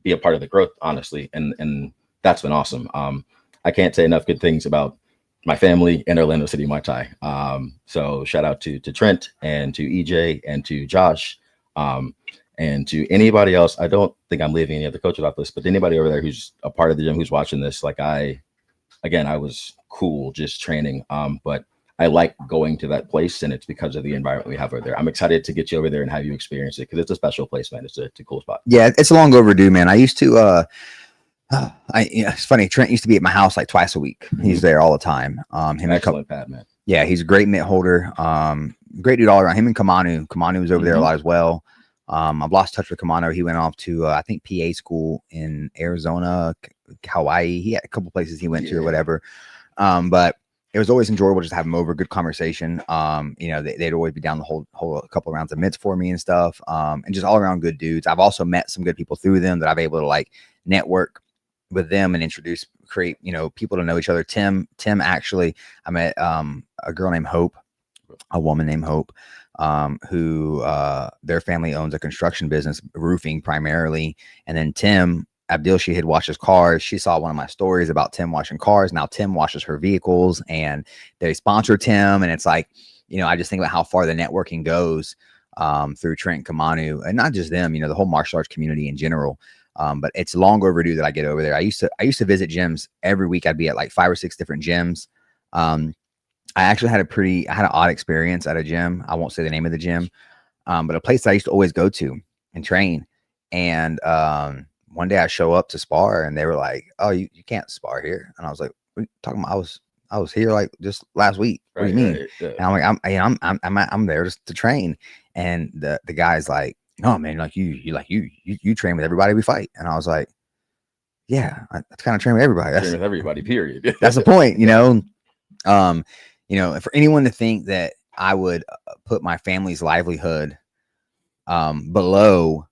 be a part of the growth, honestly. And that's been awesome. I can't say enough good things about my family and Orlando City Muay Thai. So shout out to Trent and to EJ and to Josh. And to anybody else, I don't think I'm leaving any other coaches off this, but anybody over there who's a part of the gym who's watching this, like I was cool just training. But I like going to that place, and it's because of the environment we have over there. I'm excited to get you over there and have you experience it because it's a special place, man. It's a cool spot. Yeah, it's long overdue, man. I used to it's funny. Trent used to be at my house like twice a week. He's there all the time. Him Excellent pad, man. Yeah, he's a great mitt holder. Great dude all around. Him and Kamanu was over there a lot as well. I've lost touch with Kamano. He went off to I think PA school in Arizona, Hawaii. He had a couple places he went to or whatever. But it was always enjoyable just to have him over, good conversation. You know, they'd always be down the whole a couple of rounds of mitts for me and stuff. And just all around good dudes. I've also met some good people through them that I've able to like network with them and create, you know, people to know each other. Tim actually, I met a girl named Hope, a woman named Hope, who their family owns a construction business, roofing primarily. And then Tim Abdil, she had washed his cars. She saw one of my stories about Tim washing cars. Now Tim washes her vehicles, and they sponsor Tim. And it's like, you know, I just think about how far the networking goes through Trent and Kamanu, and not just them, you know, the whole martial arts community in general. But it's long overdue that I get over there. I used to visit gyms every week. I'd be at like 5 or 6 different gyms. I actually had I had an odd experience at a gym. I won't say the name of the gym, but a place that I used to always go to and train. And one day I show up to spar, and they were like, "Oh, you can't spar here." And I was like, "What are you talking about? I was here like just last week. What do you mean?" Right, yeah. And I'm there just to train. And the guy's like, "No, man, like you train with everybody we fight." And I was like, "Yeah, I kind of train with everybody. Train with everybody, period." That's the point, you know." You know, for anyone to think that I would put my family's livelihood below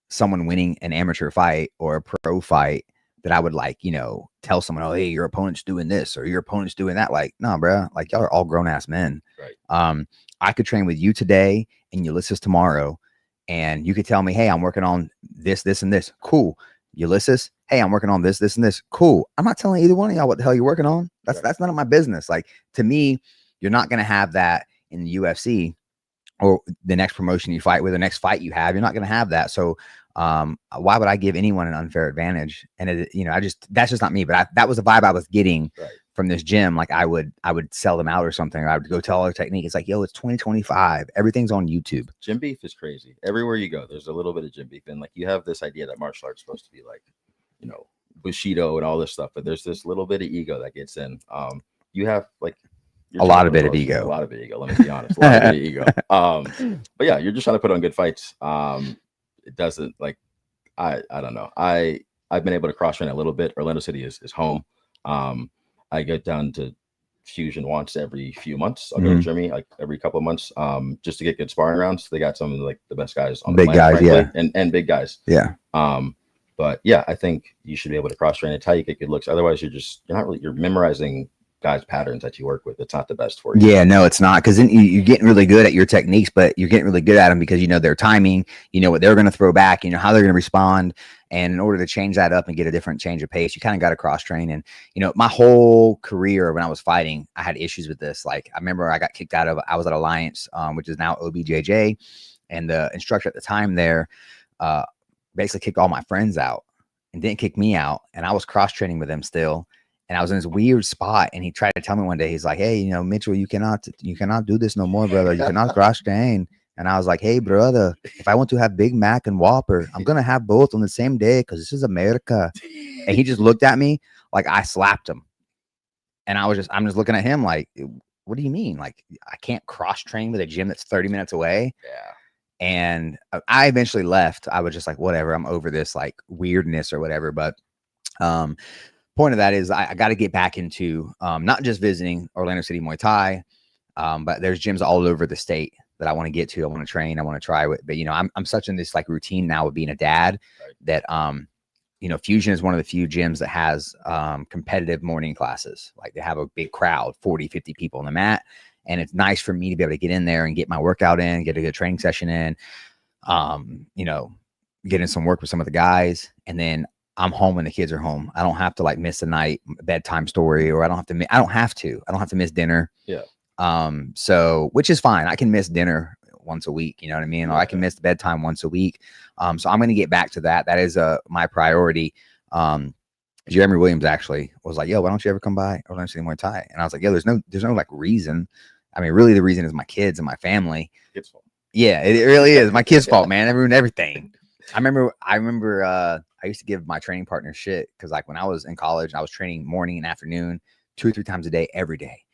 someone winning an amateur fight or a pro fight, that I would like, you know, tell someone, "Oh, hey, your opponent's doing this or your opponent's doing that." Like, no, bro, like y'all are all grown ass men. Right. I could train with you today and Ulysses tomorrow, and you could tell me, "Hey, I'm working on this, this, and this." Cool. Ulysses, "Hey, I'm working on this, this, and this." Cool. I'm not telling either one of y'all what the hell you're working on. That's none of my business. Like, to me, you're not going to have that in the UFC or the next promotion you fight with, the next fight you have. You're not going to have that. So why would I give anyone an unfair advantage? And you know, that's just not me. But that was the vibe I was getting from this gym. Like I would sell them out or something. Or I would go tell our technique. It's like, yo, it's 2025. Everything's on YouTube. Gym beef is crazy. Everywhere you go, there's a little bit of gym beef. And like, you have this idea that martial arts is supposed to be like, you know, Bushido and all this stuff, but there's this little bit of ego that gets in. You have like a lot of bit of ego. A lot of ego. Let me be honest. A lot of ego. But yeah, you're just trying to put on good fights. It doesn't like, I don't know. I've been able to cross train a little bit. Orlando City is home. I get down to Fusion once every few months. I'll go to Germany like every couple of months, just to get good sparring rounds. They got some of like the best guys on the big planet, guys, frankly, and big guys. Yeah. But yeah, I think you should be able to cross train. It's how you get good looks. Otherwise, you're memorizing guys' patterns that you work with. It's not the best for you. Yeah, no, it's not, because then you're getting really good at your techniques, but you're getting really good at them because you know their timing, you know what they're going to throw back, you know how they're going to respond. And in order to change that up and get a different change of pace, you kind of got to cross train. And you know, my whole career when I was fighting, I had issues with this. Like I remember I got kicked out of. I was at Alliance, which is now OBJJ, and the instructor at the time there basically kicked all my friends out and didn't kick me out. And I was cross training with him still. And I was in this weird spot, and he tried to tell me one day, he's like, "Hey, you know, Mitchell, you cannot do this no more, brother. You cannot cross train." And I was like, "Hey, brother, if I want to have Big Mac and Whopper, I'm gonna have both on the same day because this is America." And he just looked at me like I slapped him, and I'm just looking at him like, "What do you mean? Like I can't cross train with a gym that's 30 minutes away?" Yeah. And I eventually left. I was just like, whatever, I'm over this like weirdness or whatever. But point of that is I got to get back into not just visiting Orlando City Muay Thai, but there's gyms all over the state that I want to get to. I want to train. I want to try with. But you know, I'm such in this like routine now with being a dad that you know, Fusion is one of the few gyms that has competitive morning classes. Like they have a big crowd, 40, 50 people on the mat. And it's nice for me to be able to get in there and get my workout in, get a good training session in, you know, get in some work with some of the guys. And then I'm home when the kids are home. I don't have to like miss a night bedtime story, or I don't have to miss dinner. Yeah. So, which is fine. I can miss dinner once a week, you know what I mean? Or I can miss the bedtime once a week. So I'm going to get back to that. That is my priority. Jeremy Williams actually was like, "Yo, why don't you ever come by Orlando City Muay Thai?" And I was like, "Yo, there's no like reason." I mean, really the reason is my kids and my family. It's fault. Yeah, it really is my kids' fault, man. They ruined everything. I remember I used to give my training partner shit because like when I was in college, I was training morning and afternoon, 2 or 3 times a day, every day.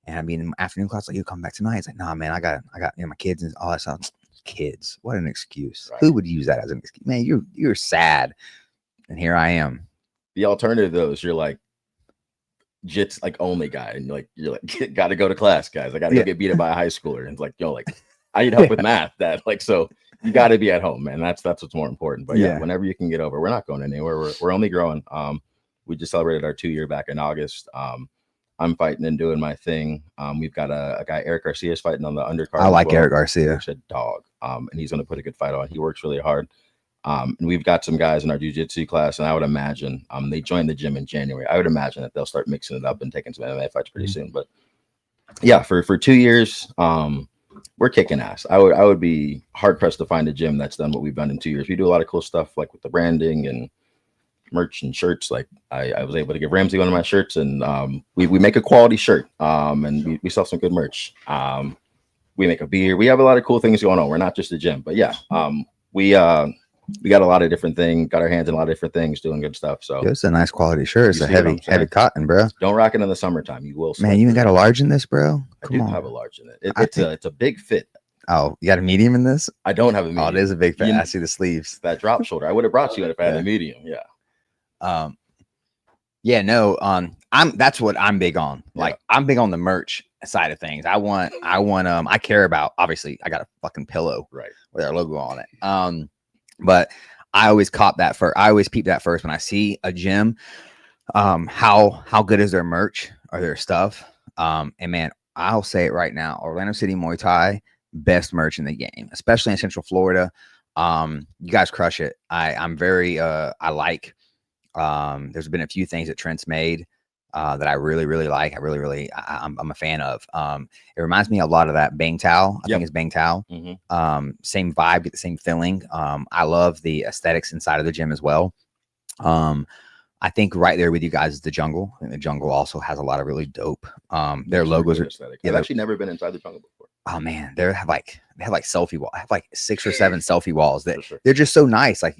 And I mean, in afternoon class, like, you come back tonight. It's like, nah, man, I got my kids and all that stuff. Kids, what an excuse. Right. Who would use that as an excuse? Man, you're sad. And here I am. The alternative though is you're like jits like only guy, and you're like got to go to class, guys. I got to go get beat up by a high schooler, and it's like, yo, like I need help with math. That like, so you got to be at home, man. That's what's more important. But yeah, whenever you can get over, we're not going anywhere. We're only growing. We just celebrated our 2-year back in August. I'm fighting and doing my thing. We've got a guy, Eric Garcia, is fighting on the undercard. I like Eric Garcia. He's a dog, and he's going to put a good fight on. He works really hard. And we've got some guys in our jiu-jitsu class, and I would imagine they joined the gym in January. I would imagine that they'll start mixing it up and taking some MMA fights pretty soon. But yeah, for 2 years, we're kicking ass. I would be hard pressed to find a gym that's done what we've done in 2 years. We do a lot of cool stuff, like with the branding and merch and shirts. Like I was able to give Ramsey one of my shirts, and we make a quality shirt, and we sell some good merch. We make a beer. We have a lot of cool things going on. We're not just a gym, but yeah, we got a lot of different things, got our hands in a lot of different things, doing good stuff. So it's a nice quality shirt. It's a heavy cotton, bro. Don't rock it in the summertime. You will. Man, you even got a large in this, bro? Come on. Have a large in it. It's a big fit. Oh, you got a medium in this? I don't have a medium. Oh, it is a big fit. I see the sleeves. That drop shoulder. I would have brought you if I had a medium. Yeah. That's what I'm big on. Like I'm big on the merch side of things. I care about, obviously I got a fucking pillow with our logo on it. But I always cop that first. I always peep that first when I see a gym. How good is their merch or their stuff? And man, I'll say it right now, Orlando City Muay Thai, best merch in the game, especially in Central Florida. You guys crush it. I'm very I like. There's been a few things that Trent's made that I really like. I'm a fan of. It reminds me a lot of that Bang Tao. I think it's Bang Tao. Same vibe, get the same feeling. I love the aesthetics inside of the gym as well. I think right there with you guys is the Jungle. I think the Jungle also has a lot of really dope. Their logos are aesthetic. I've actually never been inside the Jungle before. Oh man, they have like selfie wall. I have like 6 or 7 selfie walls that they're just so nice. Like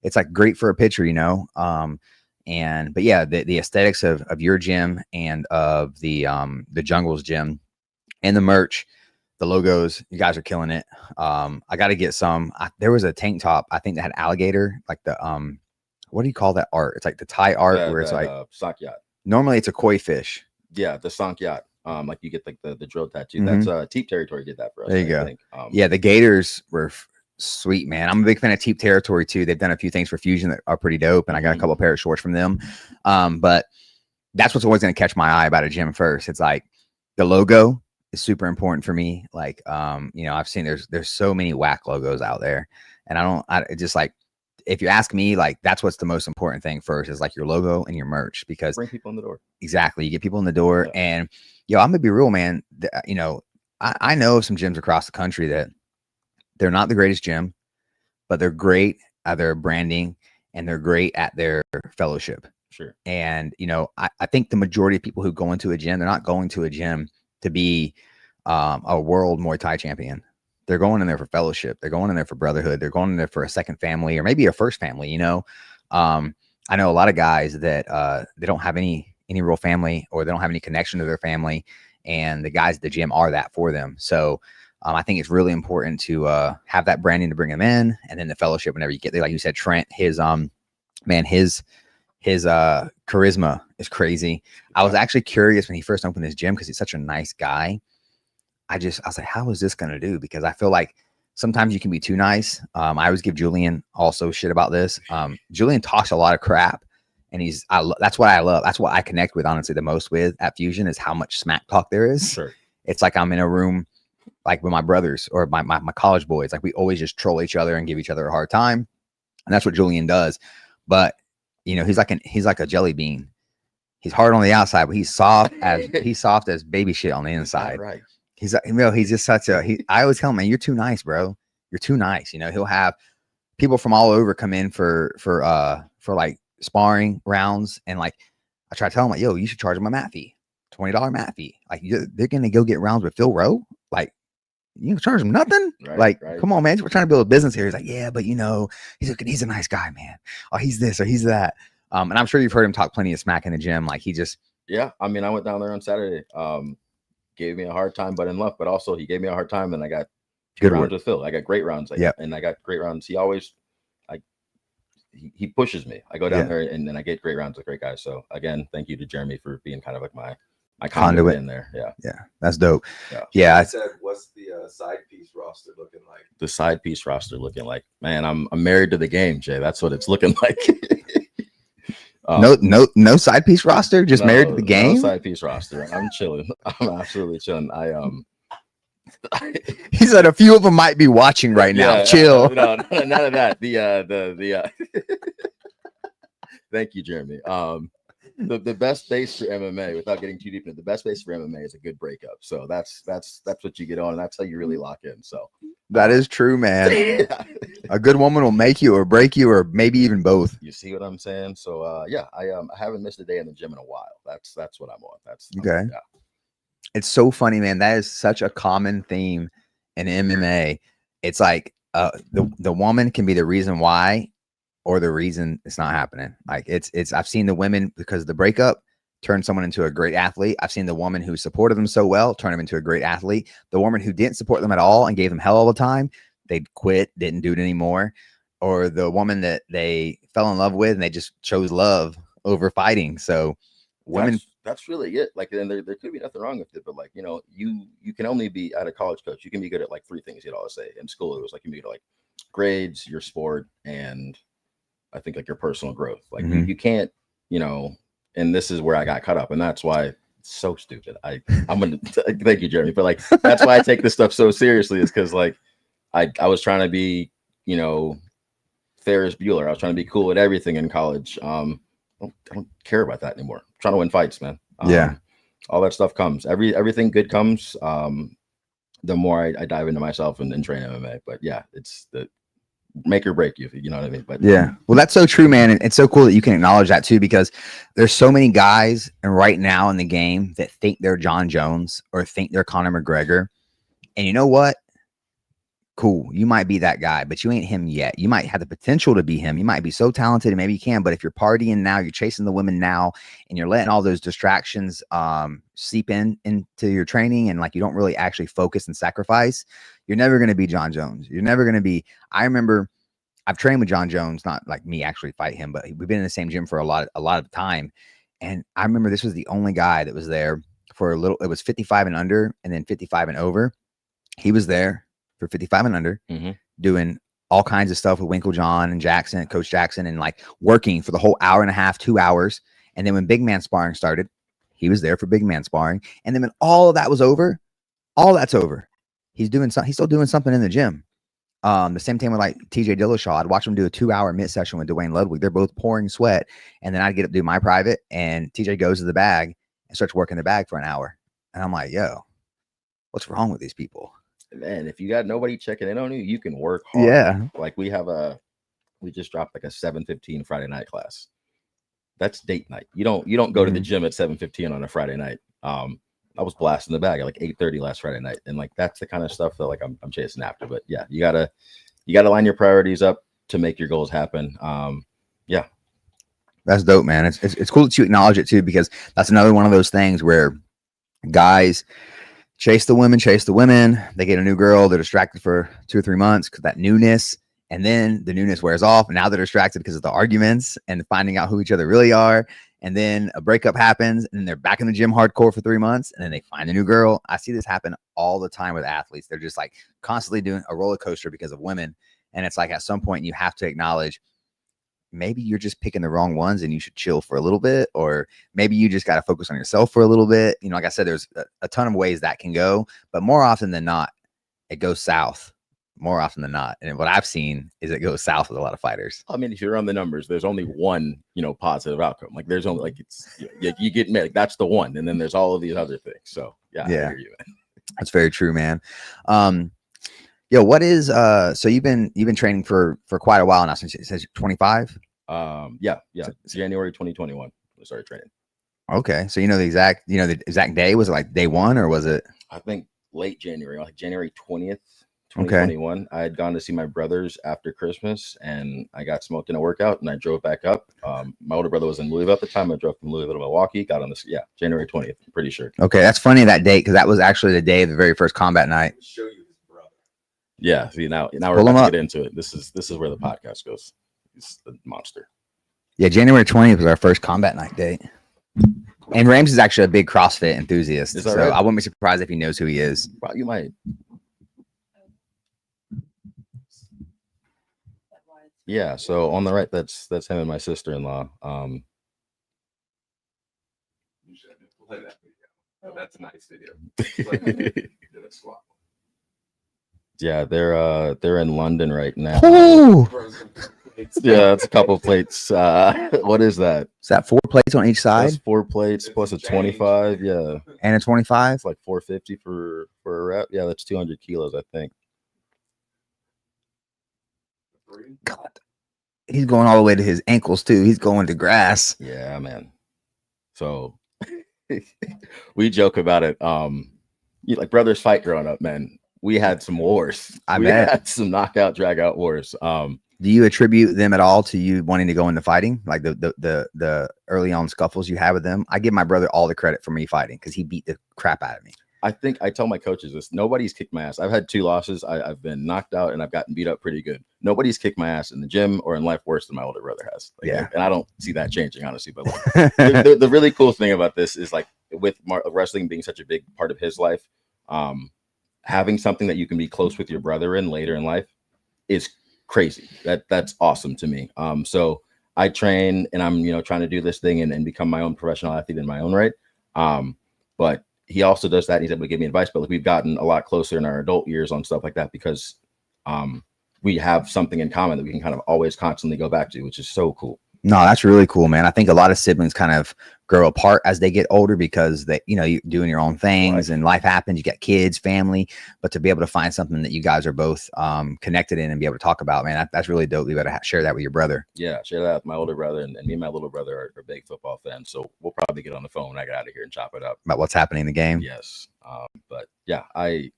it's like great for a picture, you know. But yeah, the aesthetics of your gym and of the Jungle's gym and the merch, the logos, you guys are killing it. I got to get some. There was a tank top I think that had alligator, like the what do you call that art? It's like the Thai art where it's like sock yacht. Normally it's a koi fish. Yeah, the sock yacht. Like you get like the drill tattoo. That's Teep Territory did that for us. There you go. Yeah, the gators were sweet, man. I'm a big fan of Teep Territory too. They've done a few things for Fusion that are pretty dope, and I got a couple of pair of shorts from them. But that's what's always going to catch my eye about a gym first. It's like the logo is super important for me. Like, I've seen there's so many whack logos out there, and I just like, if you ask me, like that's what's the most important thing first is like your logo and your merch, because bring people in the door. Exactly, you get people in the door, and I'm gonna be real, man. I know of some gyms across the country that they're not the greatest gym, but they're great at their branding and they're great at their fellowship. Sure. And, I think the majority of people who go into a gym, they're not going to a gym to be a world Muay Thai champion. They're going in there for fellowship. They're going in there for brotherhood. They're going in there for a second family or maybe a first family, I know a lot of guys that they don't have any real family, or they don't have any connection to their family. And the guys at the gym are that for them. So I think it's really important to have that branding to bring them in, and then the fellowship whenever you get there. Like you said, Trent, his charisma is crazy. I was actually curious when he first opened his gym because he's such a nice guy. I was like, how is this going to do? Because I feel like sometimes you can be too nice. I always give Julian also shit about this. Julian talks a lot of crap, and that's what I love. That's what I connect with, honestly, the most with at Fusion is how much smack talk there is. Sure. It's like I'm in a room like with my brothers or my college boys. Like we always just troll each other and give each other a hard time. And that's what Julian does. But he's like a jelly bean. He's hard on the outside, but he's soft as baby shit on the inside. Right. He's just I always tell him, man, you're too nice, bro. You're too nice. He'll have people from all over come in for like sparring rounds. And like, I try to tell him like, yo, you should charge him a mat fee. $20 mat fee. Like they're going to go get rounds with Phil Rowe. Like you can charge them nothing. Right. Come on, man. We're trying to build a business here. He's like, yeah, but he's a nice guy, man. Oh, he's this or he's that. And I'm sure you've heard him talk plenty of smack in the gym. Like he just, yeah. I mean, I went down there on Saturday. Gave me a hard time, but in left. But also, he gave me a hard time, and I got good rounds with Phil. I got great rounds. And I got great rounds. He always, he pushes me. I go down there, and then I get great rounds with great guys. So again, thank you to Jeremy for being kind of like my conduit in there. Yeah, that's dope. I said, what's the side piece roster looking like? The side piece roster looking like, man, I'm married to the game, Jay. That's what it's looking like. No side piece roster, just married to the game. No side piece roster. I'm chilling. I'm absolutely chilling. He said a few of them might be watching right now. Chill. No, none of that. The thank you, Jeremy. The best base for MMA, without getting too deep into it, the best base for MMA is a good breakup. So that's what you get on, and that's how you really lock in. So that is true, man. A good woman will make you or break you, or maybe even both. You see what I'm saying? So I haven't missed a day in the gym in a while. That's what I'm on. Okay. It's so funny, man. That is such a common theme in MMA. It's like the woman can be the reason why, or the reason it's not happening. Like it's I've seen the women, because of the breakup, turn someone into a great athlete. I've seen the woman who supported them so well turn them into a great athlete. The woman who didn't support them at all and gave them hell all the time, they'd quit, didn't do it anymore. Or the woman that they fell in love with and they just chose love over fighting. So women, that's really it. Like, and there could be nothing wrong with it, but like, you can only be at a college coach. You can be good at like three things. You'd always say in school, it was like, you can be good at like grades, your sport, and I think like your personal growth. Like you can't, and this is where I got caught up, and that's why it's so stupid. I'm gonna thank you, Jeremy, but like that's why I take this stuff so seriously, is because like I was trying to be, Ferris Bueller. I was trying to be cool at everything in college. I don't care about that anymore. I'm trying to win fights, man. All that stuff comes. Everything good comes. The more I dive into myself and train MMA. But yeah, it's the make or break you know what I mean. But well, that's so true, man. And it's so cool that you can acknowledge that too, because there's so many guys and right now in the game that think they're John Jones or think they're Conor McGregor. And you know what? Cool, you might be that guy, but you ain't him yet. You might have the potential to be him. You might be so talented and maybe you can, but if you're partying now, you're chasing the women now, and you're letting all those distractions seep into your training, and like you don't really actually focus and sacrifice, you're never going to be John Jones. You're never going to be. I remember I've trained with John Jones, not like me actually fight him, but we've been in the same gym for a lot of time. And I remember this was the only guy that was there for a little. It was 55 and under, and then 55 and over. He was there for 55 and under, doing all kinds of stuff with Winkle John and Jackson, Coach Jackson, and like working for the whole hour and a half, 2 hours. And then when big man sparring started, he was there for big man sparring. And then when all of that was over, all that's over. He's still doing something in the gym. The same thing with like TJ Dillashaw. I'd watch him do a 2-hour mid session with Dwayne Ludwig. They're both pouring sweat. And then I'd get up, do my private, and TJ goes to the bag and starts working the bag for an hour. And I'm like, yo, what's wrong with these people? Man, if you got nobody checking in on you, you can work hard. Yeah. Like we just dropped like a 7:15 Friday night class. That's date night. You don't go to the gym at 7:15 on a Friday night. I was blasting the bag at like 8:30 last Friday night. And like that's the kind of stuff that like I'm chasing after. But yeah, you gotta line your priorities up to make your goals happen. Yeah. That's dope, man. It's cool that you acknowledge it too, because that's another one of those things where guys chase the women, they get a new girl, they're distracted for 2 or 3 months because that newness, and then the newness wears off, and now they're distracted because of the arguments and finding out who each other really are, and then a breakup happens, and then they're back in the gym hardcore for 3 months, and then they find a new girl. I see this happen all the time with athletes. They're just like constantly doing a roller coaster because of women, and it's like at some point you have to acknowledge maybe you're just picking the wrong ones and you should chill for a little bit, or maybe you just got to focus on yourself for a little bit. Like I said, there's a ton of ways that can go, but more often than not, it goes south more often than not. And what I've seen is it goes south with a lot of fighters. I mean, if you run the numbers, there's only one, positive outcome. Like there's only like you get mad, like that's the one. And then there's all of these other things. So yeah. I hear you, man. That's very true, man. What is so you've been training for quite a while now, since it says 25. Yeah. January 2021 we started training. Okay, so the exact day. Was it like day one or was it? I think late January, like January 20th, Okay. 2021. I had gone to see my brothers after Christmas, and I got smoked in a workout, and I drove back up. My older brother was in Louisville at the time. I drove from Louisville to Milwaukee. Got on this, January 20th. I'm pretty sure. Okay, that's funny that date because that was actually the day of the very first combat night. Show you his brother. Yeah. See, now we're Pull him about up. to get into it. This is where the podcast goes. He's the monster. Yeah, January 20th was our first combat night date. And Rams is actually a big CrossFit enthusiast, Is that so right? I wouldn't be surprised if he knows who he is. Well, you might. Yeah. So on the right, that's him and my sister-in-law. You should play that video. Oh, that's a nice video. Did a squat. Yeah, they're in London right now. Oh, Yeah, it's a couple plates. What is that? is that 4 plates on each side That's 4 plates plus a 25. Yeah, and a 25? it's like 450 for a rep. Yeah, that's 200 kilos, I think. God, he's going all the way to his ankles too. He's going to grass. Yeah, man. So we joke about it. Like brothers fight growing up, man. We had some wars. I we bet. had some knockout, drag out wars. Do you attribute them at all to you wanting to go into fighting, like the early on scuffles you had with them? I give my brother all the credit for me fighting because he beat the crap out of me. I think I tell my coaches this: nobody's kicked my ass. I've had 2 losses. I've been knocked out and I've gotten beat up pretty good. Nobody's kicked my ass in the gym or in life worse than my older brother has. Like, Yeah. and I don't see that changing, honestly. But like, the really cool thing about this is like with wrestling being such a big part of his life, having something that you can be close with your brother in later in life is crazy. That's awesome to me. So I train and I'm trying to do this thing and become my own professional athlete in my own right. But he also does that. And he's able to give me advice, but like, we've gotten a lot closer in our adult years on stuff like that because we have something in common that we can kind of always constantly go back to, which is so cool. No, that's really cool, man. I think a lot of siblings kind of grow apart as they get older because you're doing your own things and life happens. You got kids, family, but to be able to find something that you guys are both connected in and be able to talk about, man, that's really dope. You got to share that with your brother. Yeah, share that with my older brother, and me and my little brother are big football fans. So we'll probably get on the phone when I get out of here and chop it up About what's happening in the game. Yes, but yeah, I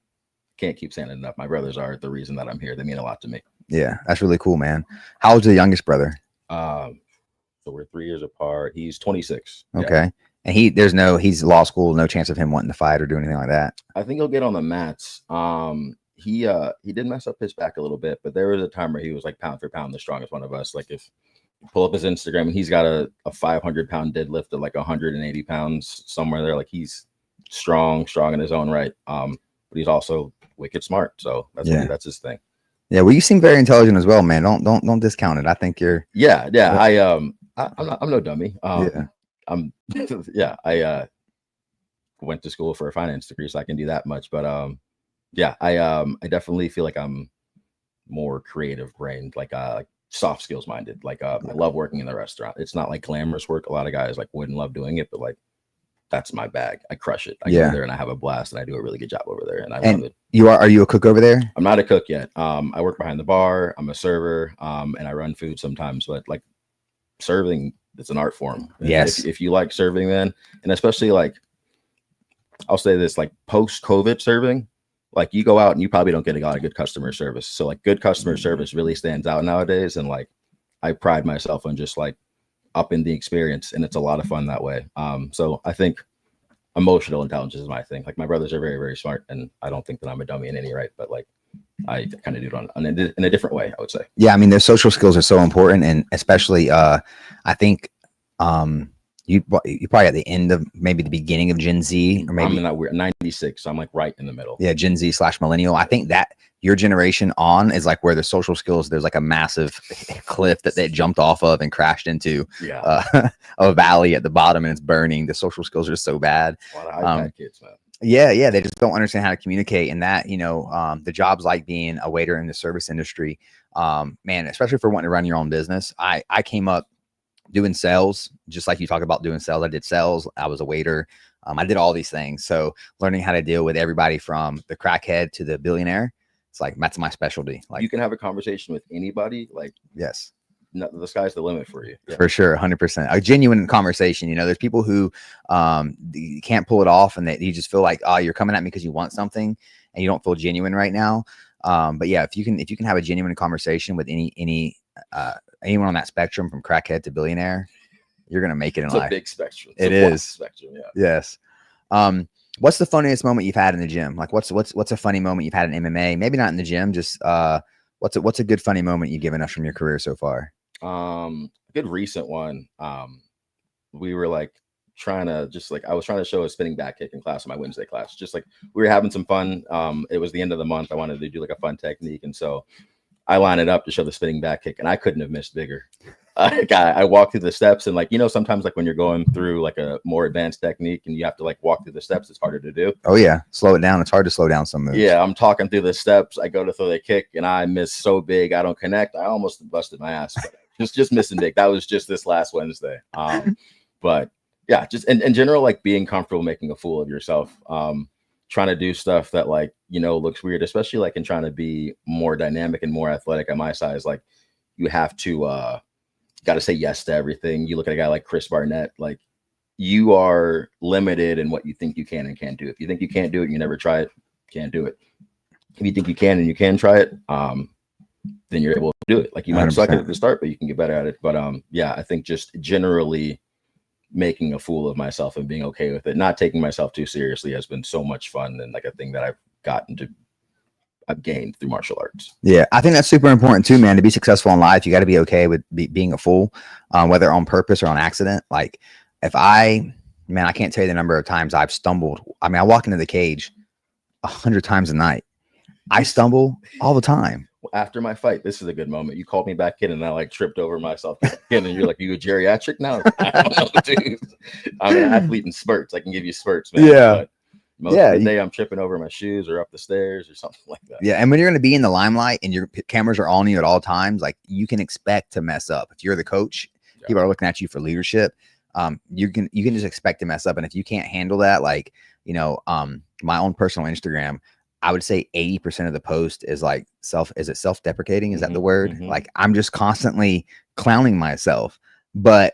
can't keep saying it enough. My brothers are the reason that I'm here. They mean a lot to me. Yeah, that's really cool, man. How old's the youngest brother? So we're 3 years apart. He's 26. Okay. And he's law school, no chance of him wanting to fight or do anything like that. I think he'll get on the mats. He did mess up his back a little bit, but there was a time where he was like pound for pound the strongest one of us. Like if you pull up his Instagram and he's got a 500-pound deadlift of like 180 pounds somewhere there. Like he's strong in his own right. But he's also wicked smart. So that's his thing. Yeah, well, you seem very intelligent as well, man. Don't discount it. I think you're. Yeah. I'm no dummy. I went to school for a finance degree, so I can do that much. But I definitely feel like I'm more creative brained, like soft skills minded. Like I love working in the restaurant. It's not like glamorous work. A lot of guys like wouldn't love doing it, but like that's my bag. I crush it. I go there and I have a blast, and I do a really good job over there. And I love it. Are you a cook over there? I'm not a cook yet. I work behind the bar. I'm a server, and I run food sometimes. But like serving, it's an art form. Yes. If you like serving, man, and especially like, I'll say this, like post-COVID serving, like you go out and you probably don't get a lot of good customer service. So like good customer service really stands out nowadays. And like, I pride myself on just like upping the experience, and it's a lot of fun that way. So I think emotional intelligence is my thing. Like my brothers are very, very smart, and I don't think that I'm a dummy in any right, but like I kind of do it in a different way, I would say. Yeah, I mean, their social skills are so important, and especially, I think you probably at the end of maybe the beginning of Gen Z, or maybe we're 96, so I'm like right in the middle. Yeah, Gen Z / millennial. I think that your generation on is like where the social skills, there's like a massive cliff that they jumped off of and crashed into a valley at the bottom, and it's burning. The social skills are so bad. A lot of iPad kids, man. Yeah, they just don't understand how to communicate, and that the jobs like being a waiter in the service industry, man, especially for wanting to run your own business. I came up doing sales, just like you talk about doing sales. I did sales. I was a waiter. I did all these things. So learning how to deal with everybody from the crackhead to the billionaire, it's like that's my specialty. Like you can have a conversation with anybody. Like yes, the sky's the limit for you. Yeah. For sure, 100%. A genuine conversation. You know, there's people who you can't pull it off, and that you just feel like, oh, you're coming at me because you want something, and you don't feel genuine right now. But yeah, if you can have a genuine conversation with anyone on that spectrum, from crackhead to billionaire, you're gonna make it in life. It's a big spectrum. It is. Spectrum. Yeah. Yes. What's the funniest moment you've had in the gym? Like, what's a funny moment you've had in MMA? Maybe not in the gym. Just what's a good funny moment you've given us from your career so far? A good recent one. We were like I was trying to show a spinning back kick in class in my Wednesday class. Just like we were having some fun. It was the end of the month. I wanted to do like a fun technique, and so I lined it up to show the spinning back kick, and I couldn't have missed bigger. I walked through the steps, and like, you know, sometimes like when you're going through like a more advanced technique and you have to like walk through the steps, it's harder to do. Oh yeah, slow it down. It's hard to slow down some moves. Yeah, I'm talking through the steps. I go to throw the kick, and I miss so big. I don't connect. I almost busted my ass. But just missing big. That was just this last Wednesday. But yeah, just in general, like being comfortable making a fool of yourself. Trying to do stuff that, like, you know, looks weird, especially like in trying to be more dynamic and more athletic at my size. Like, you have to got to say yes to everything. You look at a guy like Chris Barnett, like, you are limited in what you think you can and can't do. If you think you can't do it, you never try it, can't do it. If you think you can and you can try it, then you're able to do it. Like, you might suck at the start, but you can get better at it. But yeah, I think just generally making a fool of myself and being okay with it, not taking myself too seriously, has been so much fun, and like a thing that I've gained through martial arts. Yeah, I think that's super important too, man. To be successful in life, you got to be okay with being a fool, whether on purpose or on accident. Like, I can't tell you the number of times I've stumbled. I mean, I walk into the cage 100 times a night. I stumble all the time. After my fight, this is a good moment. You called me back in, and I like tripped over myself again, and you're like, "You a geriatric now?" I don't know, dude. I'm an athlete in spurts. I can give you spurts, man. Yeah. But most of the day, I'm tripping over my shoes or up the stairs or something like that. Yeah, and when you're going to be in the limelight and your cameras are on you at all times, like, you can expect to mess up. If you're the coach, people are looking at you for leadership. You can just expect to mess up, and if you can't handle that, like, you know, my own personal Instagram, I would say 80% of the post is like self-deprecating? Is that the word? Mm-hmm. Like, I'm just constantly clowning myself, but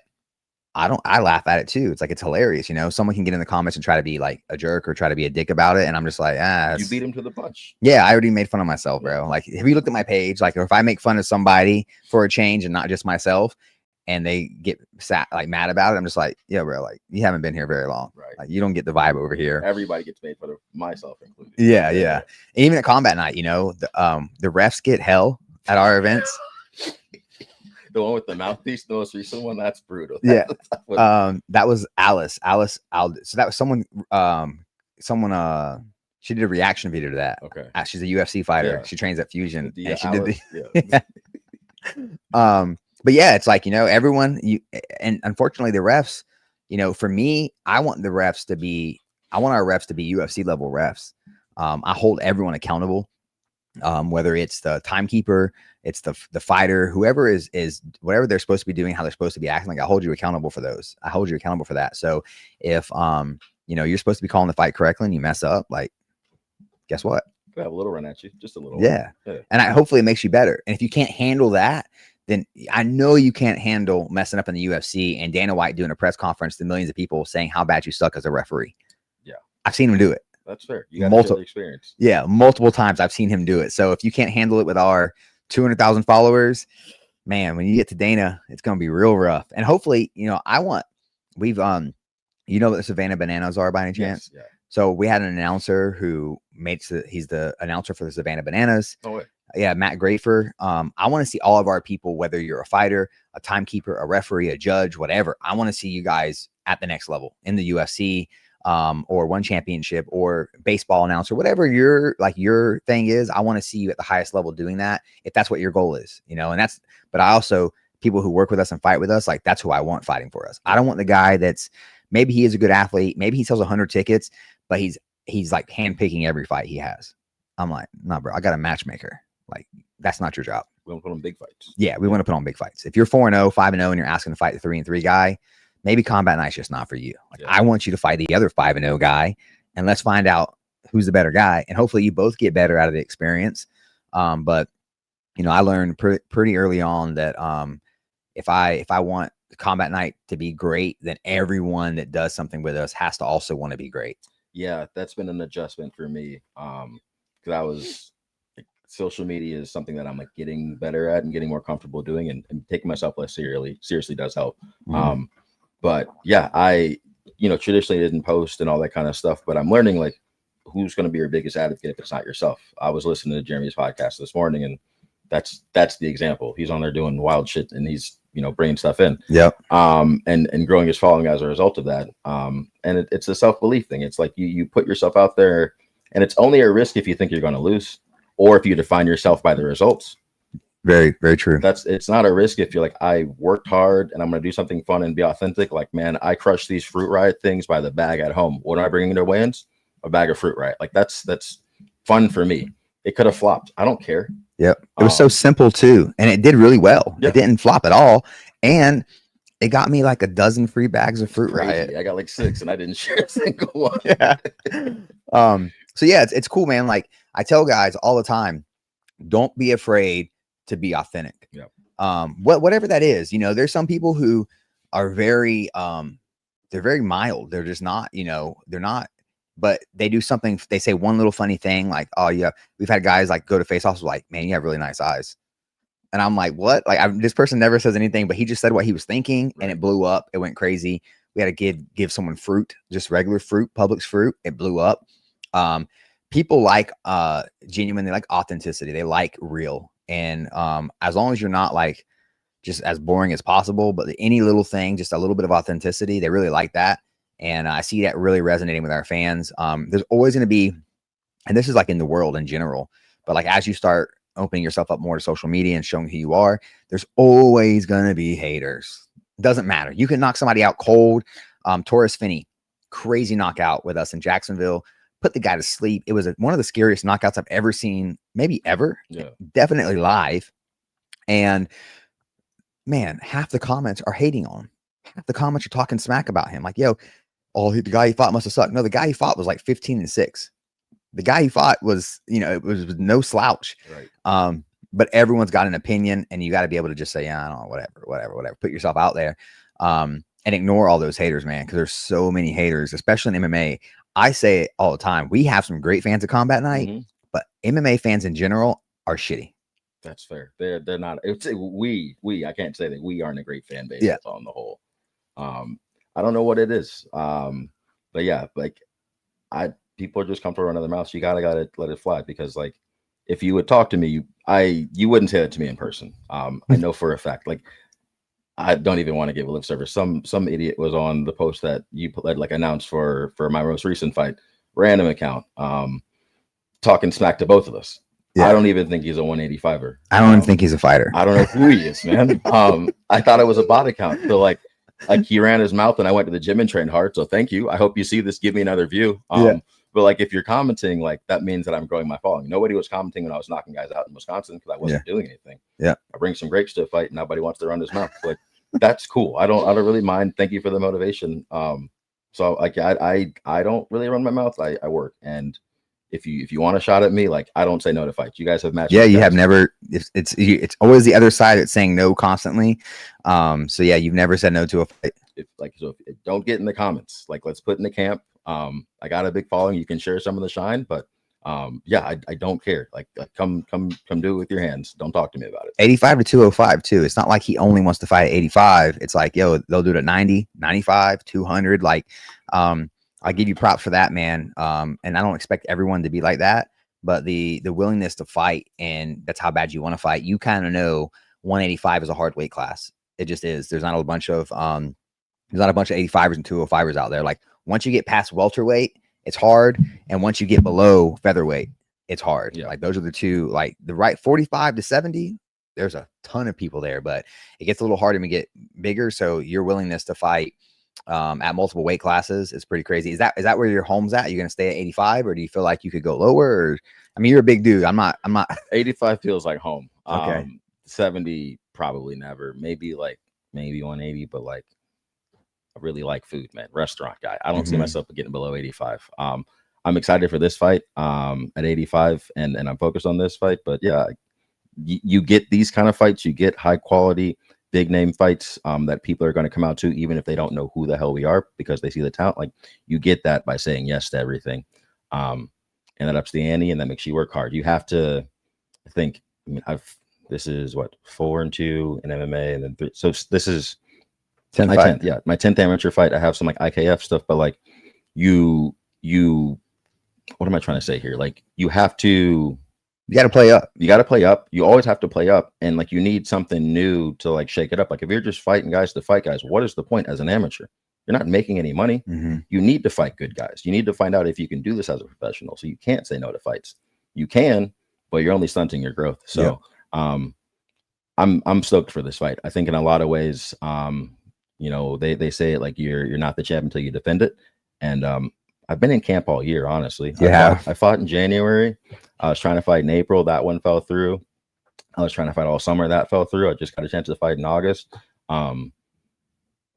I laugh at it too. It's like, it's hilarious. You know, someone can get in the comments and try to be like a jerk or try to be a dick about it, and I'm just like, you beat him to the punch. Yeah, I already made fun of myself, bro. Like, have you looked at my page? Like, if I make fun of somebody for a change and not just myself, and they get mad about it, I'm just like, yeah, bro, like, you haven't been here very long. Right. Like, you don't get the vibe over here. Everybody gets made fun of, myself included. Yeah. And even at combat night, you know, the refs get hell at our events. The one with the mouthpiece, the most recent one, that's brutal. Yeah. That was Alice. So that was someone, she did a reaction video to that. Okay. She's a UFC fighter. Yeah. She trains at Fusion. And she Alice, did but yeah, it's like, you know, everyone, and unfortunately the refs, you know, for me, I want our refs to be UFC level refs. I hold everyone accountable. Whether it's the timekeeper, it's the fighter, whoever is whatever they're supposed to be doing, how they're supposed to be acting, like, I hold you accountable for those. I hold you accountable for that. So if, you know, you're supposed to be calling the fight correctly and you mess up, like, guess what? Could have a little run at you, just a little. Yeah. And hopefully it makes you better. And if you can't handle that, then I know you can't handle messing up in the UFC and Dana White doing a press conference to millions of people saying how bad you suck as a referee. Yeah. I've seen him do it. That's fair. You got multiple experience. Yeah, multiple times I've seen him do it. So if you can't handle it with our 200,000 followers, man, when you get to Dana, it's going to be real rough. And hopefully, you know, you know what the Savannah Bananas are by any chance? Yes, yeah. So we had an announcer who he's the announcer for the Savannah Bananas. Oh, wait. Yeah, Matt Grafer. I want to see all of our people, whether you're a fighter, a timekeeper, a referee, a judge, whatever. I want to see you guys at the next level in the UFC, or one championship, or baseball announcer, whatever your thing is. I want to see you at the highest level doing that, if that's what your goal is, you know. And but I also, people who work with us and fight with us, like, that's who I want fighting for us. I don't want the guy that's, maybe he is a good athlete, maybe he sells 100 tickets, but he's like handpicking every fight he has. I'm like, nah, bro, I got a matchmaker. Like, that's not your job. We want to put on big fights. Yeah, we want to put on big fights. If you're 4-0, 5-0, and you're asking to fight the 3-3 guy, maybe combat night's just not for you. Like, I want you to fight the other 5-0 guy, and let's find out who's the better guy. And hopefully you both get better out of the experience. But, you know, I learned pretty early on that, if I want combat night to be great, then everyone that does something with us has to also want to be great. Yeah, that's been an adjustment for me. Because I was like, social media is something that I'm like getting better at and getting more comfortable doing, and taking myself less seriously does help. But yeah, I traditionally didn't post and all that kind of stuff, but I'm learning like who's going to be your biggest advocate if it's not yourself. I was listening to Jeremy's podcast this morning, and that's the example. He's on there doing wild shit, and he's bringing stuff in. Yep. And growing his following as a result of that. And it's a self-belief thing. It's like you put yourself out there, and it's only a risk if you think you're going to lose, or if you define yourself by the results. Very, very true. It's not a risk if you're like, I worked hard and I'm going to do something fun and be authentic. Like, man, I crushed these Fruit Riot things by the bag at home. What am I bringing to weigh-ins? A bag of Fruit Riot. Like that's fun for me. It could have flopped. I don't care. Yep. It was so simple too. And it did really well. Yeah. It didn't flop at all. And it got me like a dozen free bags of Fruit Riot. I got like 6 and I didn't share a single one. Yeah. So yeah, it's cool, man. Like I tell guys all the time, don't be afraid to be authentic. Yep. Whatever that is, there's some people who are very, they're very mild. They're just not, they're not, but they do something. They say one little funny thing like, oh yeah, we've had guys like go to face offs like, man, you have really nice eyes. And I'm like, what? Like this person never says anything, but he just said what he was thinking, and it blew up. It went crazy. We had to give someone fruit, just regular fruit, Publix fruit. It blew up. People like genuine. They like authenticity. They like real. And as long as you're not like just as boring as possible, but any little thing, just a little bit of authenticity, they really like that. And I see that really resonating with our fans. There's always going to be, and this is like in the world in general, but like as you start opening yourself up more to social media and showing who you are, there's always going to be haters. Doesn't matter. You can knock somebody out cold. Taurus Finney, crazy knockout with us in Jacksonville, put the guy to sleep. It was one of the scariest knockouts I've ever seen, maybe ever. Yeah. Definitely live. And man, half the comments are hating on him. Half the comments are talking smack about him. Like, yo, the guy he fought must have sucked. No, the guy he fought was like 15-6. The guy he fought was, it was no slouch. Right. But everyone's got an opinion, and you got to be able to just say, yeah, I don't know, whatever. Put yourself out there, and ignore all those haters, man. Because there's so many haters, especially in MMA. I say it all the time. We have some great fans of Combat Night, but MMA fans in general are shitty. That's fair. They're not. It's we. I can't say that we aren't a great fan base. Yeah. On the whole. I don't know what it is. But yeah, like people are just comfortable running their mouths. You gotta let it fly, because like if you would talk to me, you wouldn't say that to me in person. I know for a fact. Like I don't even want to give a lip service. Some idiot was on the post that you like announced for my most recent fight, random account, talking smack to both of us. Yeah. I don't even think he's a 185er. I don't even think he's a fighter. I don't know who he is, man. I thought it was a bot account. So like he ran his mouth, and I went to the gym and trained hard. So thank you. I hope you see this. Give me another view. But like if you're commenting, like that means that I'm growing my following. Nobody was commenting when I was knocking guys out in Wisconsin because I wasn't doing anything. Yeah. I bring some grapes to a fight, and nobody wants to run his mouth. Like that's cool. I don't really mind. Thank you for the motivation. So like I don't really run my mouth. I work. And if you want a shot at me, like I don't say no to fights. You guys have matched. Yeah, you have never. It's always the other side that's saying no constantly. So yeah, you've never said no to a fight. If don't get in the comments. Like let's put in the camp. I got a big following. You can share some of the shine, but yeah, I don't care. Like come do it with your hands. Don't talk to me about it. 85 to 205 too. It's not like he only wants to fight at 85. It's like, yo, they'll do it at 90, 95, 200. Like, I give you props for that, man. And I don't expect everyone to be like that, but the willingness to fight, and that's how bad you want to fight. You kind of know 185 is a hard weight class. It just is. There's not a bunch of 85ers and 205ers out there. Like once you get past welterweight, it's hard, and once you get below featherweight, it's hard. Yeah. Like those are the two. Like the right 45 to 70. There's a ton of people there, but it gets a little harder to get bigger. So your willingness to fight at multiple weight classes is pretty crazy. Is that where your home's at? You're gonna stay at 85, or do you feel like you could go lower? Or, I mean, you're a big dude. I'm not 85 feels like home. Okay. 70 probably never. Maybe 180, but like I really like food, man. Restaurant guy. I don't see myself getting below 85. I'm excited for this fight at 85, and I'm focused on this fight. But yeah, you get these kind of fights, you get high quality big name fights that people are going to come out to, even if they don't know who the hell we are, because they see the talent. Like, you get that by saying yes to everything. And that ups the ante, and that makes you work hard. You have to, I think, I mean, this is what, 4-2 in MMA, and then 3. So this is 10th my fight. 10th, yeah, my 10th amateur fight. I have some like IKF stuff, but like you, what am I trying to say here? Like, you have to, You got to play up. you got to play up. You always have to play up, and like, you need something new to like shake it up. Like, if you're just fighting guys to fight guys, what is the point as an amateur? You're not making any money. You need to fight good guys. You need to find out if you can do this as a professional. So you can't say no to fights. You can, but you're only stunting your growth. So I'm stoked for this fight. I think in a lot of ways, you know, they say it like you're not the champ until you defend it. And I've been in camp all year, honestly. I fought in January. I was trying to fight in April. That one fell through. I was trying to fight all summer. That fell through. I just got a chance to fight in August.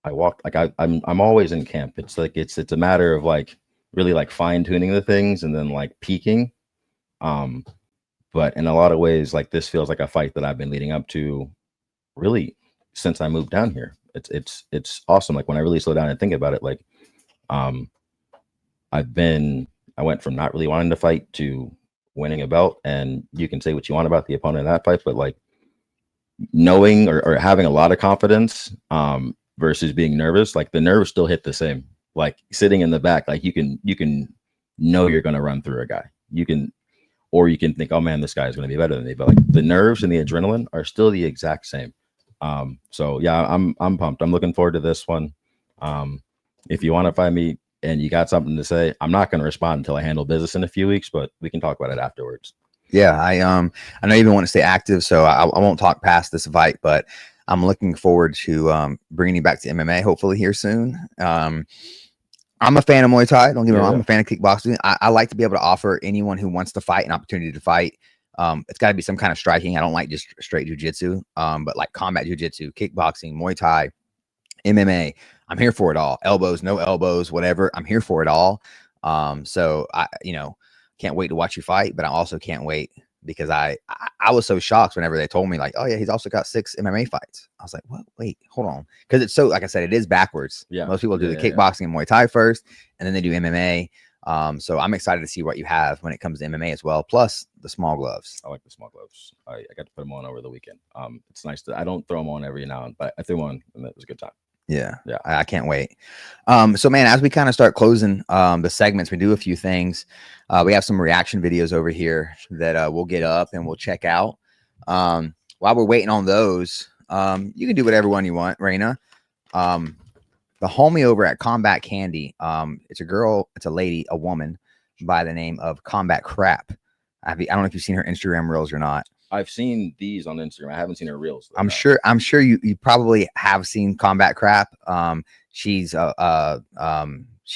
I walked, like, I'm always in camp. It's like it's a matter of like really like fine tuning the things and then like peaking. But in a lot of ways, like, this feels like a fight that I've been leading up to really since I moved down here. It's awesome. Like, when I really slow down and think about it, like, I went from not really wanting to fight to winning a belt. And you can say what you want about the opponent in that fight, but like, knowing or having a lot of confidence versus being nervous, like, the nerves still hit the same. Like, sitting in the back, like, you can know you're going to run through a guy. Or you can think, oh man, this guy is going to be better than me. But like, the nerves and the adrenaline are still the exact same. So yeah, I'm pumped. I'm looking forward to this one. If you want to find me and you got something to say, I'm not going to respond until I handle business in a few weeks, but we can talk about it afterwards. Yeah, I know you want to stay active, so I won't talk past this fight, but I'm looking forward to bringing you back to MMA hopefully here soon. I'm a fan of Muay Thai. Don't get me wrong. I'm a fan of kickboxing. I like to be able to offer anyone who wants to fight an opportunity to fight. It's got to be some kind of striking. I don't like just straight jiu-jitsu, but like combat jiu-jitsu, kickboxing, Muay Thai, MMA. I'm here for it all. Elbows, no elbows, whatever. I'm here for it all. So I, can't wait to watch you fight, but I also can't wait because I was so shocked whenever they told me like, oh yeah, he's also got 6 MMA fights. I was like, what? Wait, hold on. Cause it's so, like I said, it is backwards. Yeah. Most people do the kickboxing and Muay Thai first, and then they do MMA. So I'm excited to see what you have when it comes to MMA as well. Plus the small gloves. I like the small gloves. I got to put them on over the weekend. It's nice I don't throw them on every now and then, but I threw one and it was a good time. Yeah. I can't wait. So man, as we kind of start closing the segments, we do a few things. We have some reaction videos over here that we'll get up and we'll check out. While we're waiting on those, you can do whatever one you want, Raina. The homie over at Combat Candy, it's a girl, it's a lady, a woman by the name of Combat Crap. I don't know if you've seen her Instagram reels or not. I've seen these on Instagram. I haven't seen her reels. I'm sure you probably have seen Combat Crap. She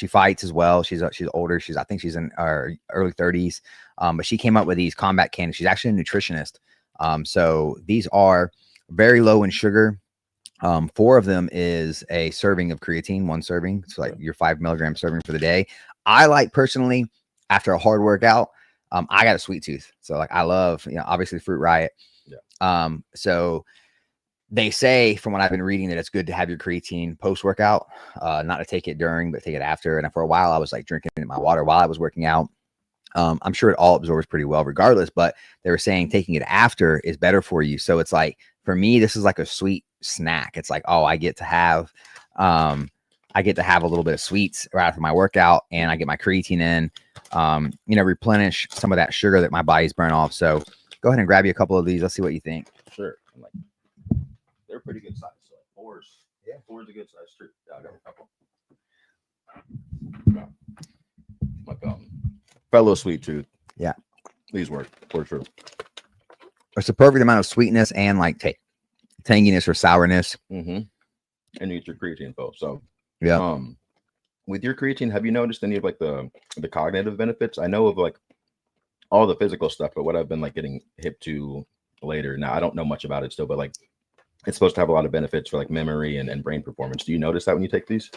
fights as well. She's older. I think she's in her early 30s. But she came up with these Combat Candy. She's actually a nutritionist. So these are very low in sugar. 4 of them is a serving of creatine, 1 serving. It's like your 5 milligram serving for the day. I like personally, after a hard workout, I got a sweet tooth. So like, I love, obviously Fruit Riot. Yeah. So they say, from what I've been reading, that it's good to have your creatine post-workout, not to take it during, but take it after. And for a while, I was like drinking my water while I was working out. I'm sure it all absorbs pretty well regardless, but they were saying taking it after is better for you. So it's like, for me, this is like a sweet snack. It's like, oh, I get to have a little bit of sweets right after my workout, and I get my creatine in, replenish some of that sugar that my body's burn off. So go ahead and grab you a couple of these. Let's see what you think. Sure. They're pretty good size. So like 4's a good size too. Yeah, I got a couple. Like fellow sweet tooth. Yeah. These work for sure. It's the perfect amount of sweetness and like tanginess or sourness. Mm-hmm. And you get your creatine though. So yeah. With your creatine, have you noticed any of like the cognitive benefits? I know of like all the physical stuff, but what I've been like getting hip to later now, I don't know much about it still, but like it's supposed to have a lot of benefits for like memory and brain performance. Do you notice that when you take these?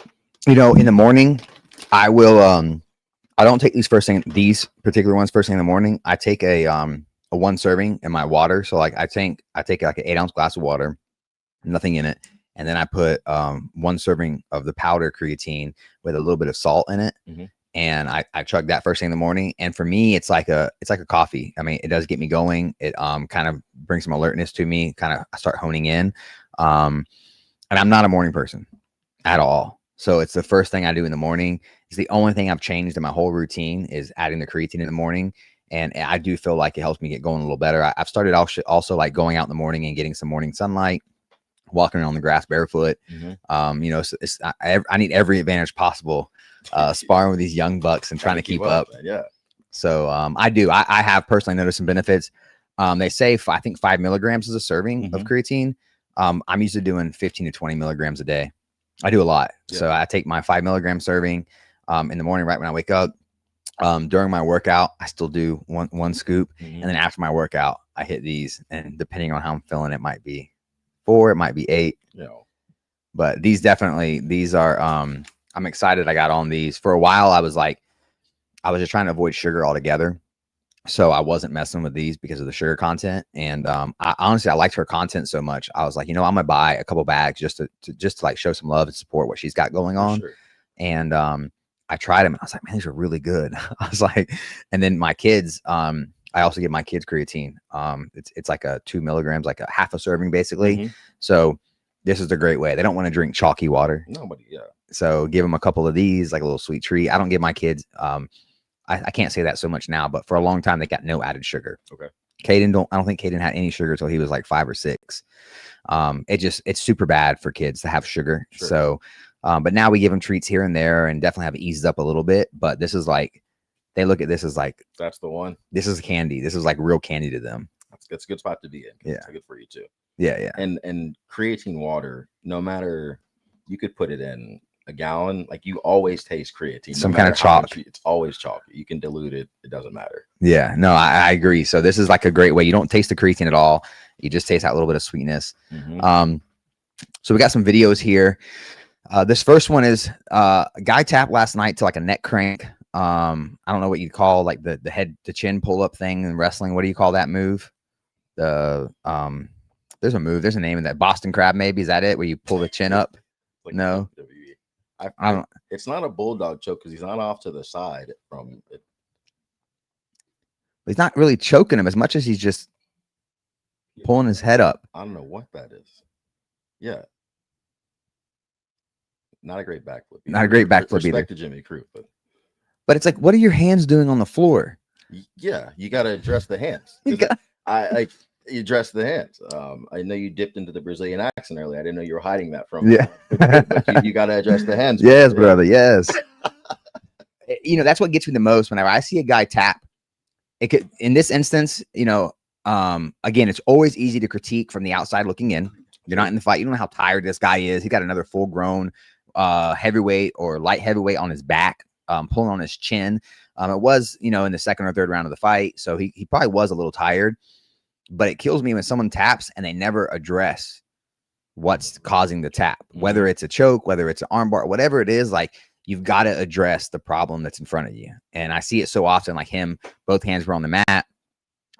In the morning, I will I don't take these particular ones first thing in the morning. I take a 1 serving in my water. So like I take like an 8-ounce glass of water. nothing in it. And then I put 1 serving of the powder creatine with a little bit of salt in it. Mm-hmm. And I chug that first thing in the morning. And for me, it's like a coffee. I mean, it does get me going. It kind of brings some alertness to me. Kind of I start honing in. And I'm not a morning person at all. So it's the first thing I do in the morning. It's the only thing I've changed in my whole routine is adding the creatine in the morning. And I do feel like it helps me get going a little better. I've started also like going out in the morning and getting some morning sunlight, walking around the grass barefoot. Mm-hmm. You know, I need every advantage possible, sparring with these young bucks and trying to keep up. Yeah. So I have personally noticed some benefits. They say I think 5 milligrams is a serving of creatine. I'm used to doing 15 to 20 milligrams a day. I do a lot. Yeah. So I take my 5 milligram serving in the morning, right when I wake up. During my workout, I still do one scoop. Mm-hmm. And then after my workout, I hit these. And depending on how I'm feeling, it might be 4, it might be 8. But these are, I'm excited I got on these. For a while, I was just trying to avoid sugar altogether. So I wasn't messing with these because of the sugar content. And I honestly liked her content so much. I was like, I'm gonna buy a couple bags just to like show some love and support what she's got going on. Sure. And I tried them and I was like, man, these are really good. I was like, and then my kids, I also give my kids creatine. It's like a 2 milligrams, like a half a serving basically. Mm-hmm. So this is the great way. They don't want to drink chalky water. Nobody, yeah. So give them a couple of these, like a little sweet treat. I don't give my kids, I can't say that so much now, but for a long time they got no added sugar. Okay. I don't think Caden had any sugar until he was like 5 or 6. It's super bad for kids to have sugar. Sure. So, but now we give them treats here and there and definitely have eased up a little bit. But this is like, they look at this as like, that's the one. This is candy. This is like real candy to them. That's a good spot to be in. Yeah. It's good for you too. Yeah. Yeah. And creatine water, no matter, you could put it in a gallon, like you always taste creatine. Some kind of chalk. It's always chalk. You can dilute it. It doesn't matter. Yeah, no, I agree. So this is like a great way. You don't taste the creatine at all. You just taste that little bit of sweetness. Mm-hmm. So we got some videos here. This first one is a guy tapped last night to like a neck crank. I don't know what you call like the head to chin pull up thing in wrestling. What do you call that move? There's a move. There's a name in that. Boston crab, maybe. Is that it? Where you pull the chin up? Like no. I don't. It's not a bulldog choke because he's not off to the side from it. He's not really choking him as much as he's just pulling his head up. I don't know what that is. Yeah. Not a great backflip. Not a great backflip either. Respect to Jimmy Crute, but it's like, what are your hands doing on the floor? Yeah, you got to address the hands. You address the hands. I know you dipped into the Brazilian accent earlier. I didn't know you were hiding that from me. Yeah. But you got to address the hands. Yes, brother. Yes. That's what gets me the most whenever I see a guy tap. It could, in this instance, again, it's always easy to critique from the outside looking in. You're not in the fight. You don't know how tired this guy is. He got another full grown heavyweight or light heavyweight on his back, pulling on his chin. It was, in the second or third round of the fight. So he probably was a little tired. But it kills me when someone taps and they never address what's causing the tap, whether it's a choke, whether it's an armbar, whatever it is. Like, you've got to address the problem that's in front of you. And I see it so often, like him, both hands were on the mat.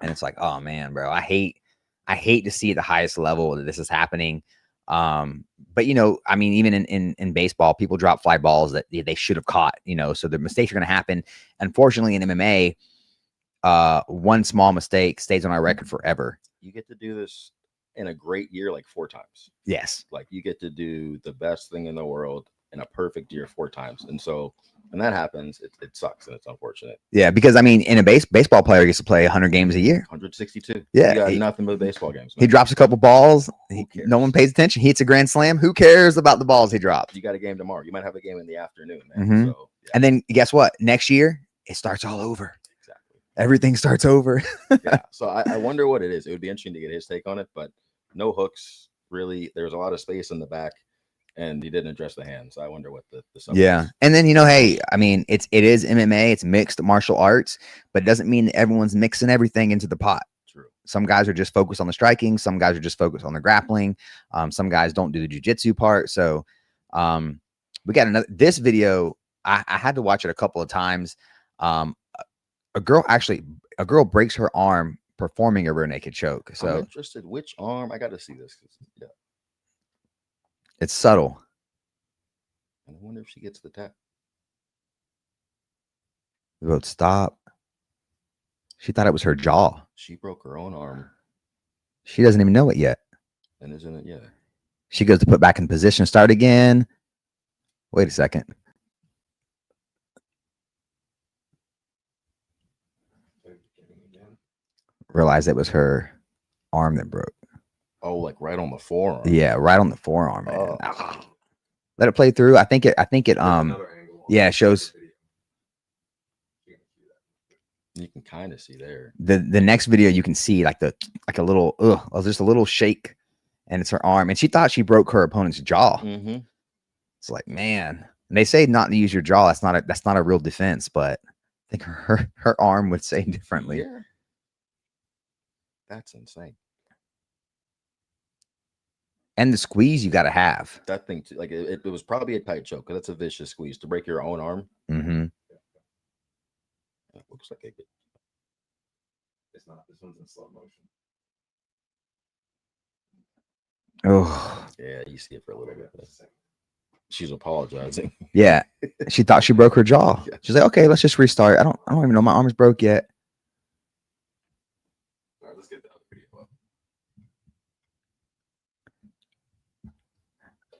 And it's like, oh man, bro, I hate to see at the highest level that this is happening. But even in baseball, people drop fly balls that they should have caught, so the mistakes are going to happen. Unfortunately in MMA, one small mistake stays on our record forever. You get to do this in a great year, like 4 times. Yes. Like you get to do the best thing in the world in a perfect year 4 times. And so when that happens, it sucks and it's unfortunate. Yeah. Because in a baseball player gets to play 100 games a year. 162. Yeah. You got nothing but baseball games. Man. He drops a couple balls. No one pays attention. He hits a grand slam. Who cares about the balls he dropped? You got a game tomorrow. You might have a game in the afternoon, man. Mm-hmm. So, yeah. And then guess what? Next year, it starts all over. Everything starts over. Yeah. So I wonder what it is. It would be interesting to get his take on it, but no hooks really. There's a lot of space in the back and he didn't address the hands. So I wonder what the is. And then, hey, it is MMA, it's mixed martial arts, but it doesn't mean that everyone's mixing everything into the pot. True. Some guys are just focused on the striking. Some guys are just focused on the grappling. Some guys don't do the jiu-jitsu part. So we got this video. I had to watch it a couple of times. A girl breaks her arm performing a rear naked choke. So I'm interested. Which arm? I got to see this. Yeah. It's subtle. I wonder if she gets the tap. We both stop. She thought it was her jaw. She broke her own arm. She doesn't even know it yet. And isn't it? Yeah. She goes to put back in position, start again. Wait a second. Realized it was her arm that broke. Oh, like right on the forearm. Yeah, right on the forearm, man. Oh. Ah. Let it play through. I think it yeah, it shows You can kind of see there. the next video you can see like a little just a little shake, and it's her arm. And she thought she broke her opponent's jaw. Mm-hmm. It's like, man. And they say not to use your jaw. That's not a real defense, but I think her arm would say differently. Yeah. That's insane. And the squeeze you got to have. That thing, like it was probably a tight choke because that's a vicious squeeze to break your own arm. Mm-hmm. It looks like it. It's not. This one's in slow motion. Oh, Yeah, you see it for a little bit. She's apologizing. yeah. She thought she broke her jaw. Yeah. She's like, okay, let's just restart. I don't even know my arm is broke yet. All right, let's get the other video up.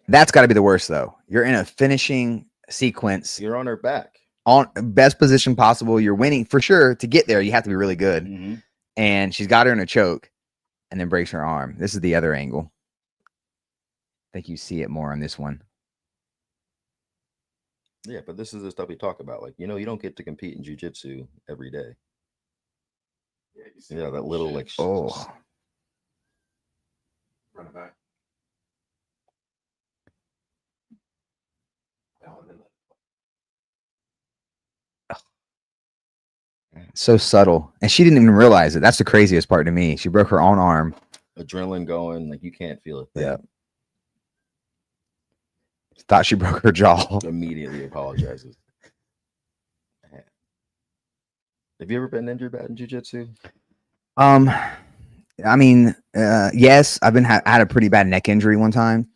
That's got to be the worst, though. You're in a finishing sequence You're on her back. on best position possible. You're winning for sure. To get there, you have to be really good. Mm-hmm. And she's got her in a choke and then breaks her arm. This is the other angle. I think you see it more on this one. Yeah, but this is the stuff we talk about. Like, you don't get to compete in jiu-jitsu every day. Yeah, you see Yeah, that little like. Oh, Run it back. That one, then so subtle. And she didn't even realize it. That's the craziest part to me. She broke her own arm. Adrenaline going, like you can't feel it. Yeah. Thought she broke her jaw. Immediately apologizes. Have you ever been injured bad in jiu-jitsu? I mean, yes, I've had a pretty bad neck injury one time.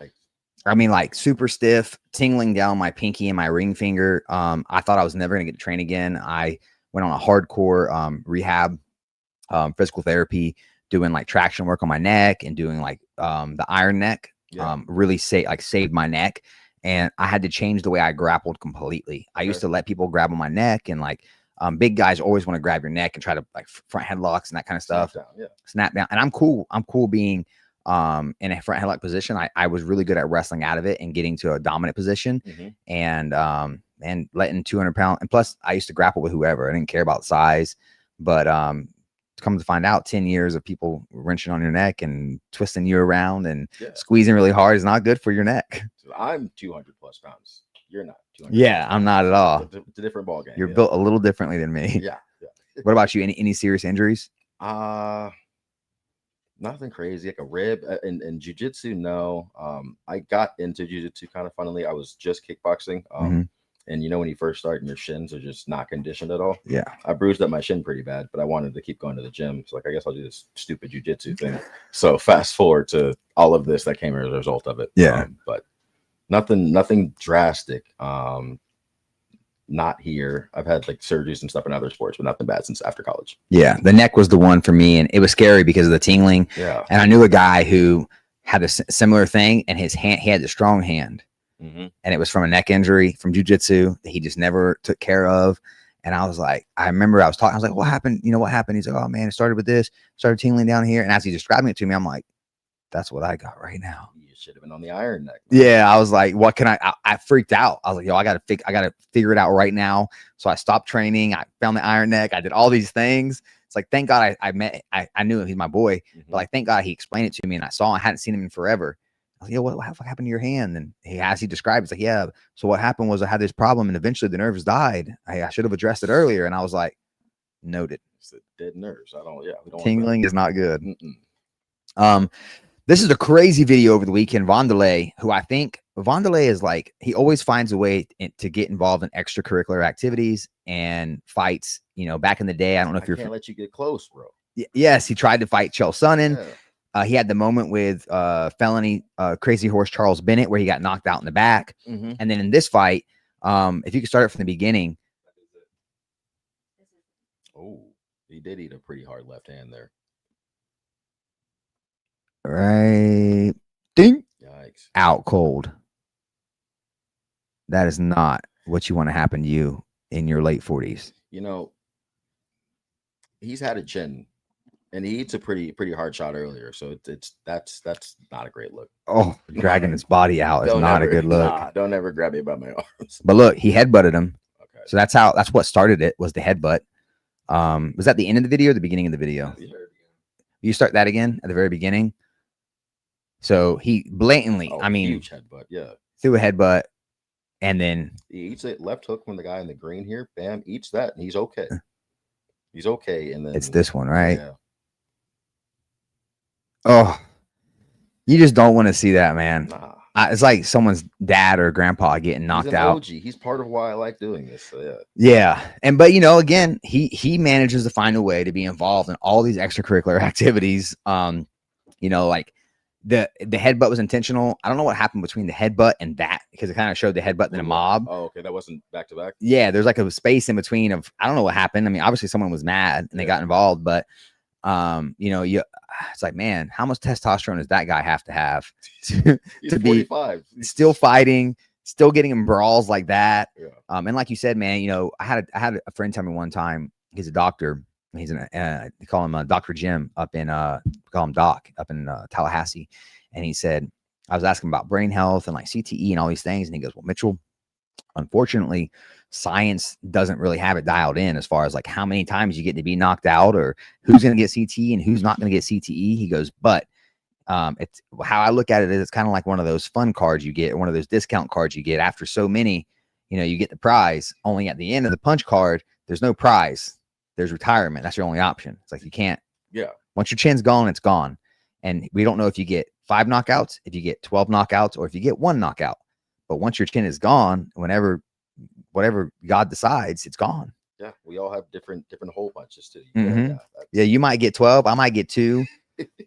I mean, like super stiff, tingling down my pinky and my ring finger. I thought I was never gonna get to train again. I went on a hardcore rehab, physical therapy, doing like traction work on my neck and doing like the iron neck. Yeah. Really saved my neck. And I had to change the way I grappled completely. I used to let people grab on my neck, and like big guys always want to grab your neck and try to like front headlocks and that kind of stuff. Snap down. And I'm cool being in a front headlock position. I was really good at wrestling out of it and getting to a dominant position, and letting 200 pound. And plus I used to grapple with whoever. I didn't care about size, but come to find out 10 years of people wrenching on your neck and twisting you around and squeezing really hard is not good for your neck. So I'm 200 plus pounds. You're not 200. Yeah, I'm not at all. It's a different ballgame. You're built a little differently than me. Yeah. What about you? Any serious injuries? Nothing crazy, like a rib in jiu-jitsu. No. I got into jiu-jitsu kind of funnily. I was just kickboxing. And when you first start and your shins are just not conditioned at all. Yeah. I bruised up my shin pretty bad, but I wanted to keep going to the gym. So I guess I'll do this stupid jiu-jitsu thing. So fast forward to all of this that came as a result of it. Yeah. But nothing drastic. Not here. I've had like surgeries and stuff in other sports, but nothing bad since after college. Yeah. The neck was the one for me, and it was scary because of the tingling. Yeah. And I knew a guy who had a similar thing, and he had a strong hand. And it was from a neck injury from jiu-jitsu that he just never took care of. And I was like, I remember I was like, what happened? What happened? He's like, oh man, it started with this, started tingling down here. And as he's describing it to me, I'm like, that's what I got right now. You should have been on the iron neck. Yeah. I was like, what can I freaked out. I was like, yo, I got to figure it out right now. So I stopped training. I found the iron neck. I did all these things. It's like, thank God I knew him. He's my boy, but like, thank God he explained it to me, and I hadn't seen him in forever. I was like, yo, what happened to your hand? And he described, it's like, yeah. So what happened was I had this problem, and eventually the nerves died. I should have addressed it earlier. And I was like, noted. It's the dead nerves. We don't tingling is not good. This is a crazy video over the weekend. Vanderlei, who I think is like, he always finds a way to get involved in extracurricular activities and fights. Back in the day, I don't know if you're. I can't let you get close, bro. Yes, he tried to fight Chael Sonnen. Yeah. He had the moment with felony Crazy Horse Charles Bennett where he got knocked out in the back. Mhm. And then in this fight, if you could start it from the beginning. Oh, he did eat a pretty hard left hand there. Right. Ding. Yikes. Out cold. That is not what you want to happen to you in your late 40s. You know, he's had a chin, and he eats a pretty hard shot earlier. So that's not a great look. Oh, dragging his body out is not a good look. Nah, don't ever grab me by my arms. But look, he headbutted him. Okay. So that's what started it, was the headbutt. Was that the end of the video or the beginning of the video? You start that again at the very beginning. So he blatantly, huge headbutt, yeah, threw a headbutt, and then he eats a left hook from the guy in the green here. Bam, eats that, and he's okay. He's okay, and then it's this one, right? Yeah. Oh, you just don't want to see that, man. Nah. It's like someone's dad or grandpa getting knocked He's an out. OG. He's part of why I like doing this. So yeah. Yeah. But you know, again, he manages to find a way to be involved in all these extracurricular activities. You know, like the headbutt was intentional. I don't know what happened between the headbutt and that, because it kind of showed the headbutt in a mob. Oh, okay. That wasn't back to back. Yeah, there's like a space in between of, I don't know what happened. I mean, obviously someone was mad and they got involved, but you know, it's like, man, how much testosterone does that guy have to be 45. still fighting, still getting in brawls like that? Yeah. And like you said, man, you know, I had a friend tell me one time, he's a doctor. He's they call him Dr. Jim up in call him Doc up in Tallahassee. And he said, I was asking about brain health and like CTE and all these things. And he goes, well, Mitchell, unfortunately, science doesn't really have it dialed in as far as like how many times you get to be knocked out or who's going to get CTE and who's not going to get CTE. He goes, but it's how I look at it is it's kind of like one of those fun cards you get, or one of those discount cards you get after so many, you know, you get the prize. Only at the end of the punch card, there's no prize. There's retirement. That's your only option. It's like you can't. Yeah. Once your chin's gone, it's gone. And we don't know if you get 5 knockouts, if you get 12 knockouts, or if you get 1 knockout. But once your chin is gone, whatever God decides, it's gone. Yeah, we all have different hole punches too. Mm-hmm. Yeah, you might get 12, I might get 2.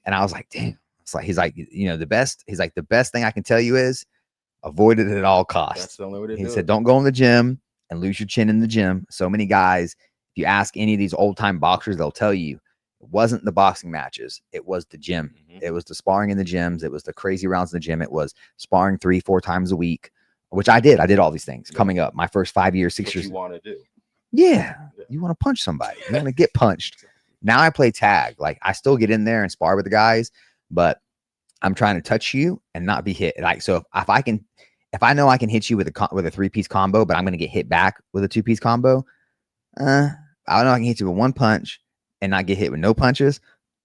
And I was like, damn. It's like, he's like, you know, the best thing I can tell you is avoid it at all costs. That's the only way to do it. He said, don't go in the gym and lose your chin in the gym. So many guys, if you ask any of these old time boxers, they'll tell you it wasn't the boxing matches. It was the gym. Mm-hmm. It was the sparring in the gyms. It was the crazy rounds in the gym. It was sparring 3-4 times a week, which I did. I did all these things coming up. My first 5 years, 6 years. You want to do? Yeah. You want to punch somebody. You want to get punched. Now I play tag. Like I still get in there and spar with the guys, but I'm trying to touch you and not be hit. Like, so if I know I can hit you with a 3-piece combo, but I'm going to get hit back with a 2-piece combo, I don't know I can hit you with 1 punch and not get hit with no punches.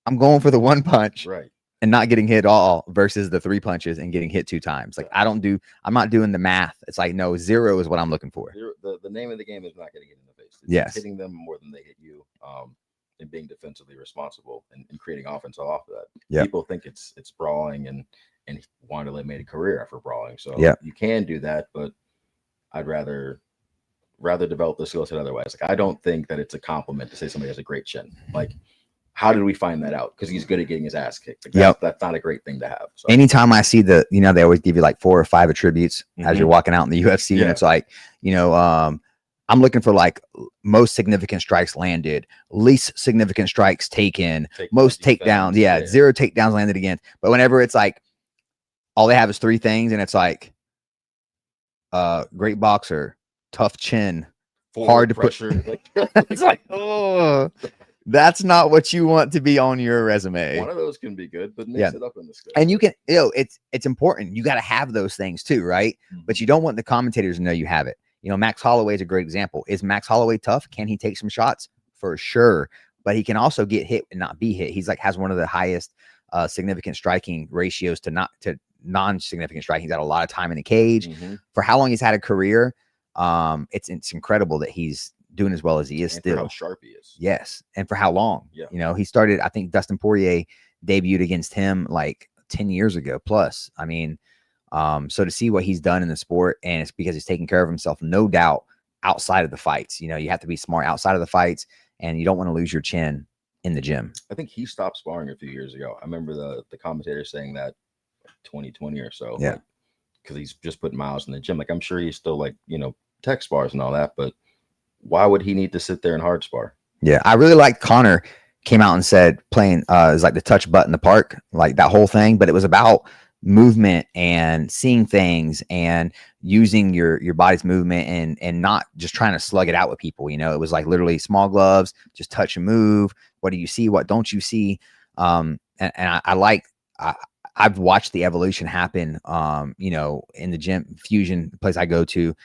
I'm going for the 1 punch, right, and not getting hit at all versus the 3 punches and getting hit 2 times. Like I'm not doing the math. It's like, no, 0 is what I'm looking for. The name of the game is not getting it in the face. It's yes, hitting them more than they hit you, and being defensively responsible and creating offense off of that. Yep. People think it's brawling and Wanderlei made a career after brawling. So you can do that, but I'd rather develop the skill set otherwise. Like I don't think that it's a compliment to say somebody has a great chin. Like, how did we find that out? Because he's good at getting his ass kicked. Like that's not a great thing to have. So. Anytime I see they always give you like 4 or 5 attributes as you're walking out in the UFC, and it's like, you know, I'm looking for like most significant strikes landed, least significant strikes taken, most takedowns. 0 takedowns landed again. But whenever it's like all they have is 3 things, and it's like great boxer, tough chin, hard to pressure. It's like, oh, that's not what you want to be on your resume. One of those can be good, but mix it up in the script. And you can, you know, it's important. You got to have those things too, right? Mm-hmm. But you don't want the commentators to know you have it. You know, Max Holloway is a great example. Is Max Holloway tough? Can he take some shots? For sure. But he can also get hit and not be hit. He's like has one of the highest significant striking ratios to non-significant striking. He's got a lot of time in the cage. Mm-hmm. For how long he's had a career, it's incredible that he's doing as well as he is still. For how sharp he is. Yes. And for how long. Yeah. You know, he started, I think Dustin Poirier debuted against him like 10 years ago plus. I mean, so to see what he's done in the sport, and it's because he's taking care of himself, no doubt, outside of the fights. You know, you have to be smart outside of the fights, and you don't want to lose your chin in the gym. I think he stopped sparring a few years ago. I remember the commentator saying that 2020 or so. Yeah. Because he's just putting miles in the gym. Like, I'm sure he's still like, tech spars and all that, but why would he need to sit there and hard spar? Yeah. I really like Connor came out and said playing is like the touch butt in the park, like that whole thing, but it was about movement and seeing things and using your body's movement and not just trying to slug it out with people. It was like literally small gloves, just touch and move. What do you see? What don't you see? And I've watched the evolution happen, in the gym fusion place I go to,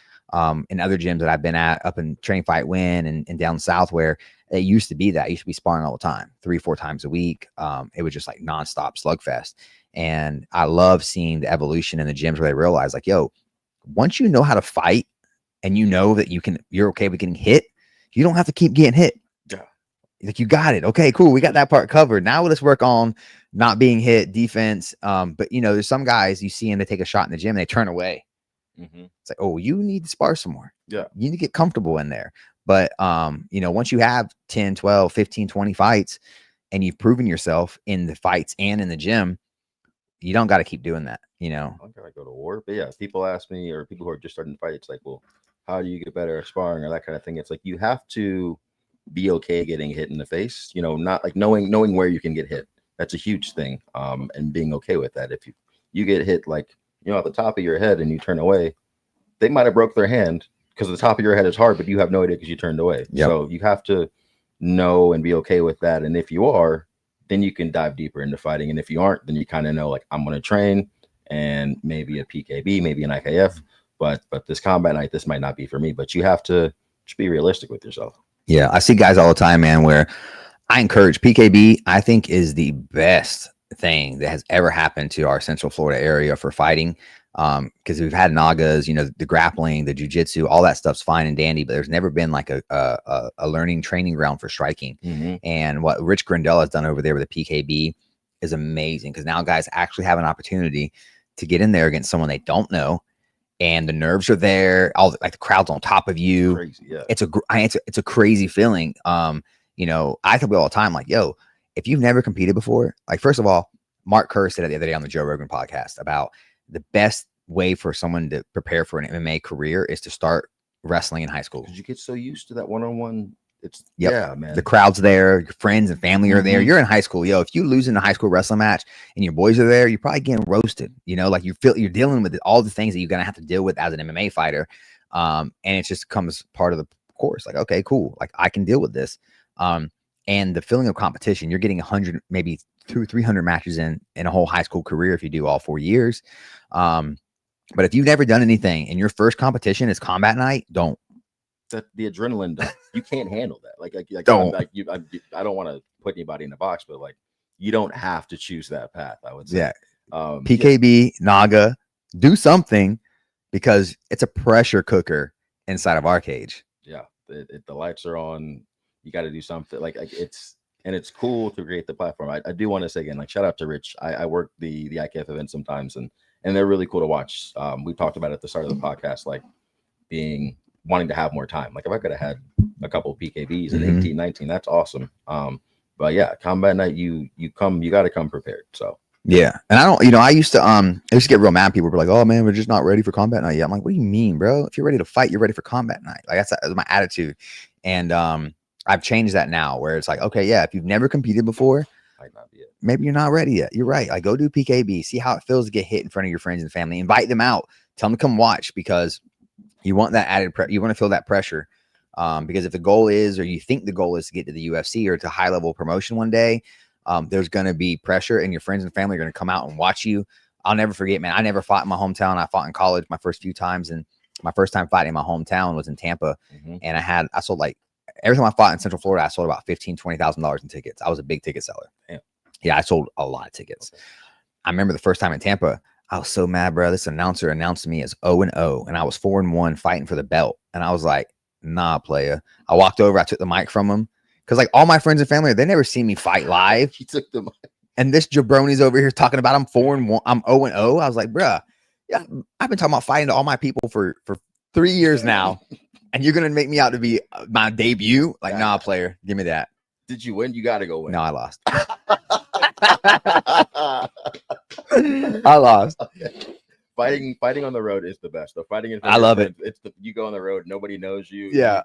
in other gyms that I've been at up in Training Fight Win and down south, where it used to be that. I used to be sparring all the time, 3-4 times a week. It was just like nonstop slugfest. And I love seeing the evolution in the gyms where they realize like, yo, once you know how to fight and you know that you're okay with getting hit, you don't have to keep getting hit. Yeah. Like, you got it. Okay, cool. We got that part covered. Now let's work on not being hit, defense. But there's some guys you see them, they take a shot in the gym and they turn away. Mm-hmm. It's like, oh, you need to spar some more. Yeah. You need to get comfortable in there. But, once you have 10, 12, 15, 20 fights and you've proven yourself in the fights and in the gym, you don't got to keep doing that, I don't gotta go to war. But yeah, people ask me, or people who are just starting to fight, it's like, well, how do you get better at sparring or that kind of thing? It's like, you have to be okay getting hit in the face, not like knowing where you can get hit. That's a huge thing. And being okay with that. If you get hit like, at the top of your head and you turn away, they might have broke their hand because the top of your head is hard, but you have no idea because you turned away. Yep. So you have to know and be okay with that. And if you are, then you can dive deeper into fighting. And if you aren't, then you kind of know, like, I'm going to train and maybe a PKB, maybe an IKF, but this combat night, this might not be for me. But you have to just be realistic with yourself. Yeah. I see guys all the time, man, where I encourage PKB, I think is the best thing that has ever happened to our Central Florida area for fighting. Because we've had Nagas, the grappling, the jiu-jitsu, all that stuff's fine and dandy, but there's never been like a learning training ground for striking. Mm-hmm. And what Rich Grindel has done over there with the PKB is amazing, because now guys actually have an opportunity to get in there against someone they don't know, and the nerves are there, the crowd's on top of you. Crazy, yeah. It's a crazy feeling. I tell people all the time, like, yo, if you've never competed before, like, first of all, Mark Kerr said it the other day on the Joe Rogan podcast about the best way for someone to prepare for an MMA career is to start wrestling in high school. Because you get so used to that one-on-one. Yeah, man. The crowd's there, your friends and family are there. Mm-hmm. You're in high school. Yo, if you lose in a high school wrestling match and your boys are there, you're probably getting roasted. Like you're dealing with all the things that you're gonna have to deal with as an MMA fighter. And it just comes part of the course. Like, okay, cool. Like, I can deal with this. And the feeling of competition, you're getting 100, maybe 200-300 matches in a whole high school career if you do all 4 years. But if you've never done anything and your first competition is combat night, don't. The adrenaline, you can't handle that. Like don't. I don't want to put anybody in the box, but like, you don't have to choose that path, I would say. Yeah. PKB, Naga, do something, because it's a pressure cooker inside of our cage. Yeah. The lights are on. You got to do something. Like it's cool to create the platform. I do want to say again, like, shout out to Rich. I work the IKF event sometimes, and they're really cool to watch. We talked about it at the start of the podcast, like wanting to have more time. Like, if I could have had a couple of PKBs at 18, 19, that's awesome. But yeah, combat night, you got to come prepared. So yeah. And I used to get real mad. People were like, oh man, we're just not ready for combat night yet. I'm like, what do you mean, bro? If you're ready to fight, you're ready for combat night. Like, that's my attitude. And I've changed that now, where it's like, okay, yeah, if you've never competed before, might not be it. Maybe you're not ready yet. You're right. Like, go do PKB, see how it feels to get hit in front of your friends and family. Invite them out. Tell them to come watch, because you want that added you want to feel that pressure. Because if the goal is, or you think the goal is to get to the UFC or to high level promotion one day, there's going to be pressure, and your friends and family are going to come out and watch you. I'll never forget, man. I never fought in my hometown. I fought in college my first few times, and my first time fighting in my hometown was in Tampa. Mm-hmm. And I sold, like, every time I fought in Central Florida, I sold about $15,000-$20,000 in tickets. I was a big ticket seller. Damn. Yeah, I sold a lot of tickets. Okay. I remember the first time in Tampa, I was so mad, bro. This announcer announced me as 0-0, and I was 4-1 fighting for the belt. And I was like, nah, playa. I walked over, I took the mic from him, because, like, all my friends and family, they never seen me fight live. He took the mic. And this jabroni's over here talking about I'm 4-1, I'm 0-0. I was like, bruh, yeah, I've been talking about fighting to all my people for 3 years now, and you're gonna make me out to be my debut? Like, nah, player, give me that. Did you win? You got to go win. No, I lost. I lost. Fighting on the road is the best. Though fighting in I love it. It's you go on the road, nobody knows you. Yeah.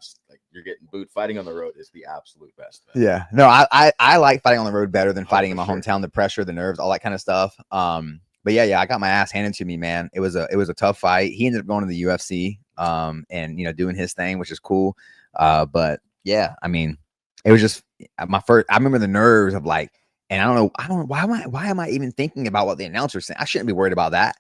You're getting booed. Fighting on the road is the absolute best. Man. Yeah. No, I like fighting on the road better than fighting in my sure. hometown. The pressure, the nerves, all that kind of stuff. But yeah, I got my ass handed to me, man. It was a tough fight. He ended up going to the UFC, and doing his thing, which is cool. But yeah, I mean, it was just my first. I remember the nerves of like, and I don't know why am I even thinking about what the announcer said? I shouldn't be worried about that.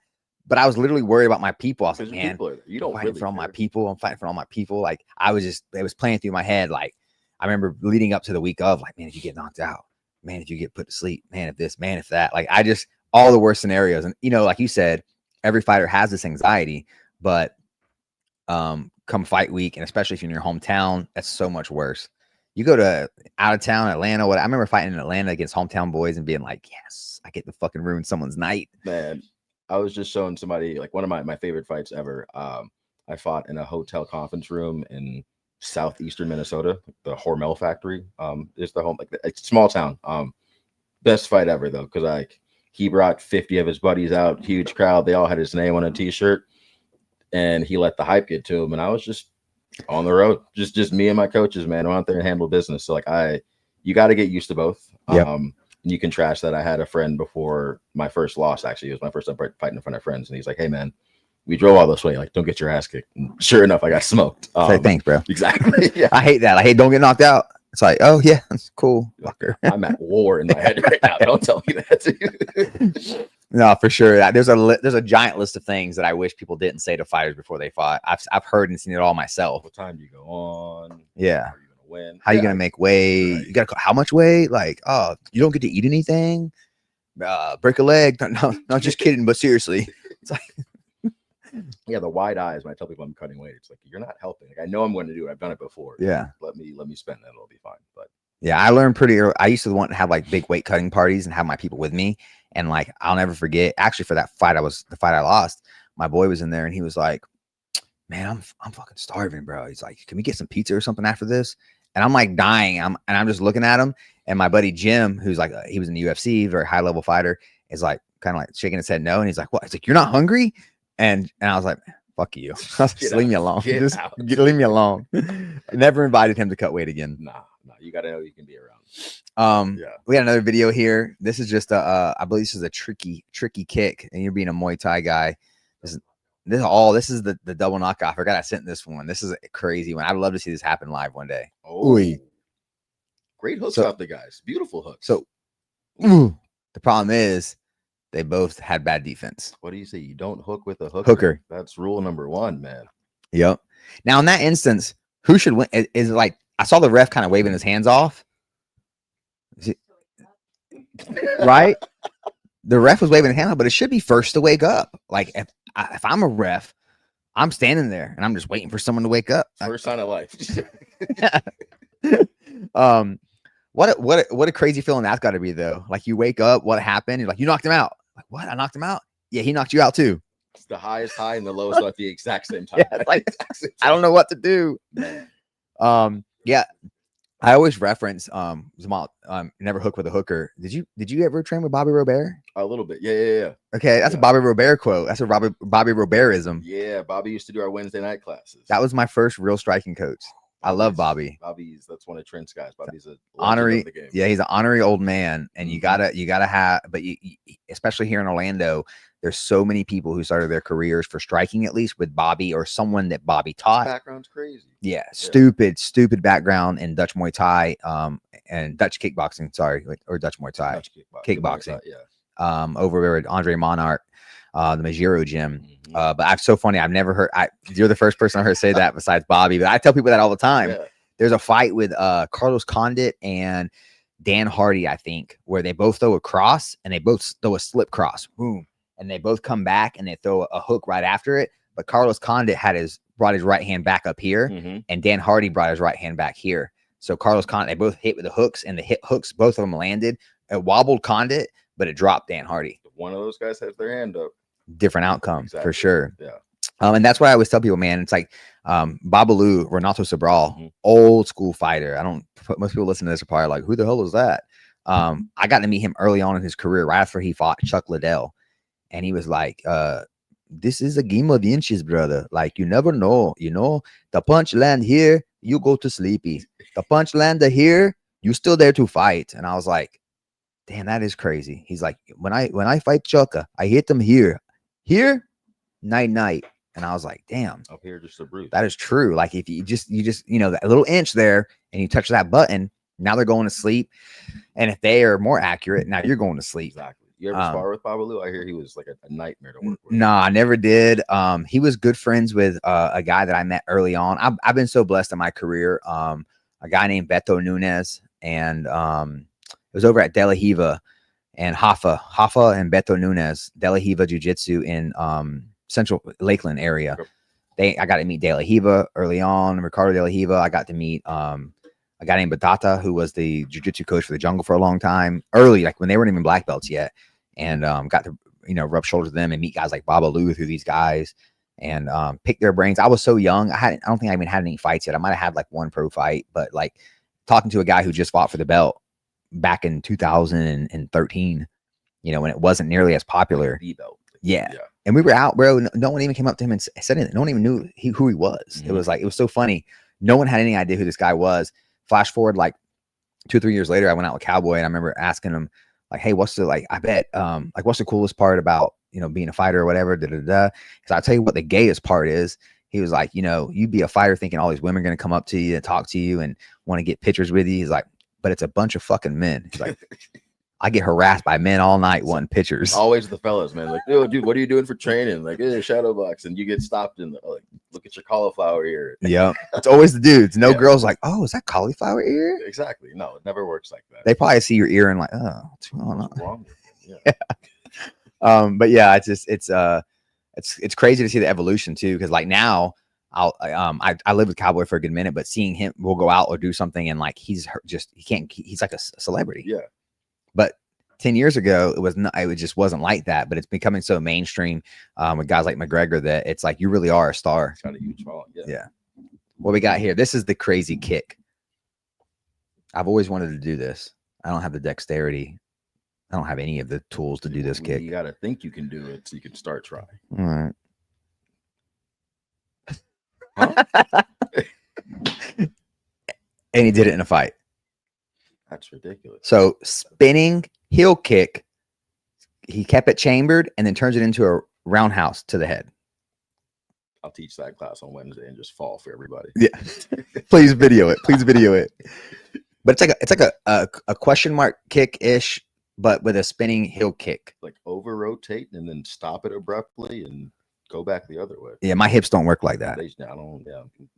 But I was literally worried about my people. I was like, man, you don't fighting really for all care. my people. I'm fighting for all my people. Like it was playing through my head. Like I remember leading up to the week of like, man, if you get knocked out, man, if you get put to sleep, man, if this, man, if that, like I just all the worst scenarios. And like you said, every fighter has this anxiety, but come fight week, and especially if you're in your hometown, that's so much worse. You go to out of town, Atlanta. I remember fighting in Atlanta against hometown boys and being like, yes, I get to fucking ruin someone's night. Man, I was just showing somebody like one of my favorite fights ever. I fought in a hotel conference room in southeastern Minnesota. The Hormel factory is the home, like it's a small town. Best fight ever though, because like he brought 50 of his buddies out, huge crowd. They all had his name on a t-shirt, and he let the hype get to him. And I was just on the road, just me and my coaches, man. I'm out there and handle business. So like you got to get used to both. Yep. You contrast that. I had a friend before my first loss. Actually, it was my first time fighting in front of friends, and he's like, "Hey, man, we drove all this way. Like, don't get your ass kicked." And sure enough, I got smoked. Say thanks, bro. Exactly. Yeah. I hate that. I hate don't get knocked out. It's like, oh yeah, that's cool. Fucker. I'm at war in my head right now. Don't tell me that. No, for sure. There's a giant list of things that I wish people didn't say to fighters before they fought. I've heard and seen it all myself. What time do you go on? Yeah. Are you gonna win? How you gonna make weight? Right. You gotta how much weight? Like, oh, you don't get to eat anything. Break a leg? No, not just kidding, but seriously. It's like, yeah, the wide eyes when I tell people I'm cutting weight. It's like you're not helping. Like I know I'm going to do it. I've done it before. yeah. Let me spend that. It'll be fine. But Yeah, I learned pretty early. I used to want to have like big weight cutting parties and have my people with me. And like, I'll never forget, actually for that fight, the fight I lost, my boy was in there and he was like, man, I'm fucking starving, bro. He's like, can we get some pizza or something after this? And I'm like dying. I'm just looking at him. And my buddy Jim, who's like, he was in the UFC, very high level fighter, is like kind of like shaking his head no. And he's like, what? He's like, you're not hungry? And I was like, fuck you. Just leave me alone. Just leave me alone. I never invited him to cut weight again. nah, you gotta know you can be around. We got another video here. This is just I believe this is a tricky kick, and you're being a Muay Thai guy. This is the double knockout. I forgot I sent this one. This is a crazy one. I'd love to see this happen live one day. Oh, great hooks off the guys. Beautiful hooks. So the problem is they both had bad defense. What do you say? You don't hook with a Hooker. That's rule number 1, man. Yep. Now in that instance, who should win? Is it like I saw the ref kind of waving his hands off. Right? The ref was waving his hand off, but it should be first to wake up. Like if I'm a ref, I'm standing there and I'm just waiting for someone to wake up. First sign of life. What a crazy feeling that's got to be though. Like you wake up, what happened? You're like, you knocked him out. Like what? I knocked him out. Yeah, he knocked you out too. It's the highest high and the lowest at the exact same time. Yeah, like I don't know what to do. Yeah. I always reference never hook with a hooker. Did you ever train with Bobby Robert? A little bit. Yeah. Okay, that's a Bobby Robert quote. That's a Bobby Robertism. Yeah, Bobby used to do our Wednesday night classes. That was my first real striking coach. I love Bobby. That's one of Trent's guys. Bobby's a honorary. Of the game. Yeah, he's an honorary old man, and you gotta have. But you, especially here in Orlando, there's so many people who started their careers for striking at least with Bobby or someone that Bobby taught. Background's crazy. Yeah, stupid background in Dutch Muay Thai, and Dutch kickboxing. Sorry, or Dutch Muay Thai, Dutch kickboxing. Yeah. Over there at Andre Monarch, the Majiro gym. But I'm so funny. I've never heard. You're the first person I heard say that besides Bobby. But I tell people that all the time. Yeah. There's a fight with Carlos Condit and Dan Hardy, I think, where they both throw a cross and they both throw a slip cross. Boom. And they both come back and they throw a hook right after it. But Carlos Condit brought his right hand back up here, and Dan Hardy brought his right hand back here. So Carlos Condit, they both hit with the hooks, and the hooks, both of them landed. It wobbled Condit, but it dropped Dan Hardy. One of those guys has their hand up. Different outcome for sure. Yeah. And that's why I always tell people, man, it's like Babalu, Renato Sobral, Mhm. old school fighter. Most people listen to this are probably like, who the hell is that? I got to meet him early on in his career, right after he fought Chuck Liddell. And he was like, this is a game of inches, brother. Like, you never know, the punch land here, you go to sleepy. The punch land here, you still there to fight. And I was like, damn, that is crazy. He's like, when I fight Chucka, I hit him here, night night. And I was like, damn, Up here, just a bruise. that is true. Like if you just that little inch there and you touch that button, now they're going to sleep. And if they are more accurate, now you're going to sleep. Exactly. You ever spar with Babalu? I hear he was like a nightmare to work with. No, I never did. He was good friends with a guy that I met early on. I've been so blessed in my career. A guy named Beto Nunez, and it was over at De La Hiva and Hafa and Beto Nunez, De La Hiva Jiu-Jitsu in Central Lakeland area. I got to meet De La Hiva early on, Ricardo De La Hiva. I got to meet a guy named Batata, who was the jiu-jitsu coach for the Jungle for a long time, early, like when they weren't even black belts yet. And got to, rub shoulders with them and meet guys like Babalu through these guys and pick their brains. I was so young. I don't think I even had any fights yet. I might have had like one pro fight, but like talking to a guy who just fought for the belt back in 2013, when it wasn't nearly as popular. The belt. Yeah. And we were out, bro. No one even came up to him and said anything. No one even knew who he was. Mm-hmm. It was so funny. No one had any idea who this guy was. Flash forward like 2 or 3 years later, I went out with Cowboy and I remember asking him like, hey, what's the coolest part about, being a fighter or whatever? Because I'll tell you what the gayest part is. He was like, you'd be a fighter thinking all these women are going to come up to you and talk to you and want to get pictures with you. He's like, but it's a bunch of fucking men. He's like, I get harassed by men all night wanting pictures. Always the fellas, man. Like, yo, dude, what are you doing for training? Like, shadow box, and you get stopped and like, look at your cauliflower ear. Yeah, it's always the dudes. No girls like, oh, is that cauliflower ear? Exactly. No, it never works like that. They probably see your ear and like, oh, what's going on? What's wrong with you? Yeah. But yeah, it's crazy to see the evolution too, because like now I lived with Cowboy for a good minute, but seeing him, we'll go out or do something and like he's like a celebrity. Yeah. But 10 years ago, it just wasn't like that. But it's becoming so mainstream with guys like McGregor that it's like you really are a star. It's got a huge following. Yeah. What we got here? This is the crazy kick. I've always wanted to do this. I don't have the dexterity. I don't have any of the tools to do this kick. You got to think you can do it so you can start trying. All right. Huh? And he did it in a fight. That's ridiculous. So spinning heel kick, he kept it chambered and then turns it into a roundhouse to the head. I'll teach that class on Wednesday and just fall for everybody. Yeah. Please video it. But it's like a question mark kick-ish, but with a spinning heel kick. Like over rotate and then stop it abruptly and go back the other way. Yeah, my hips don't work like that. I'm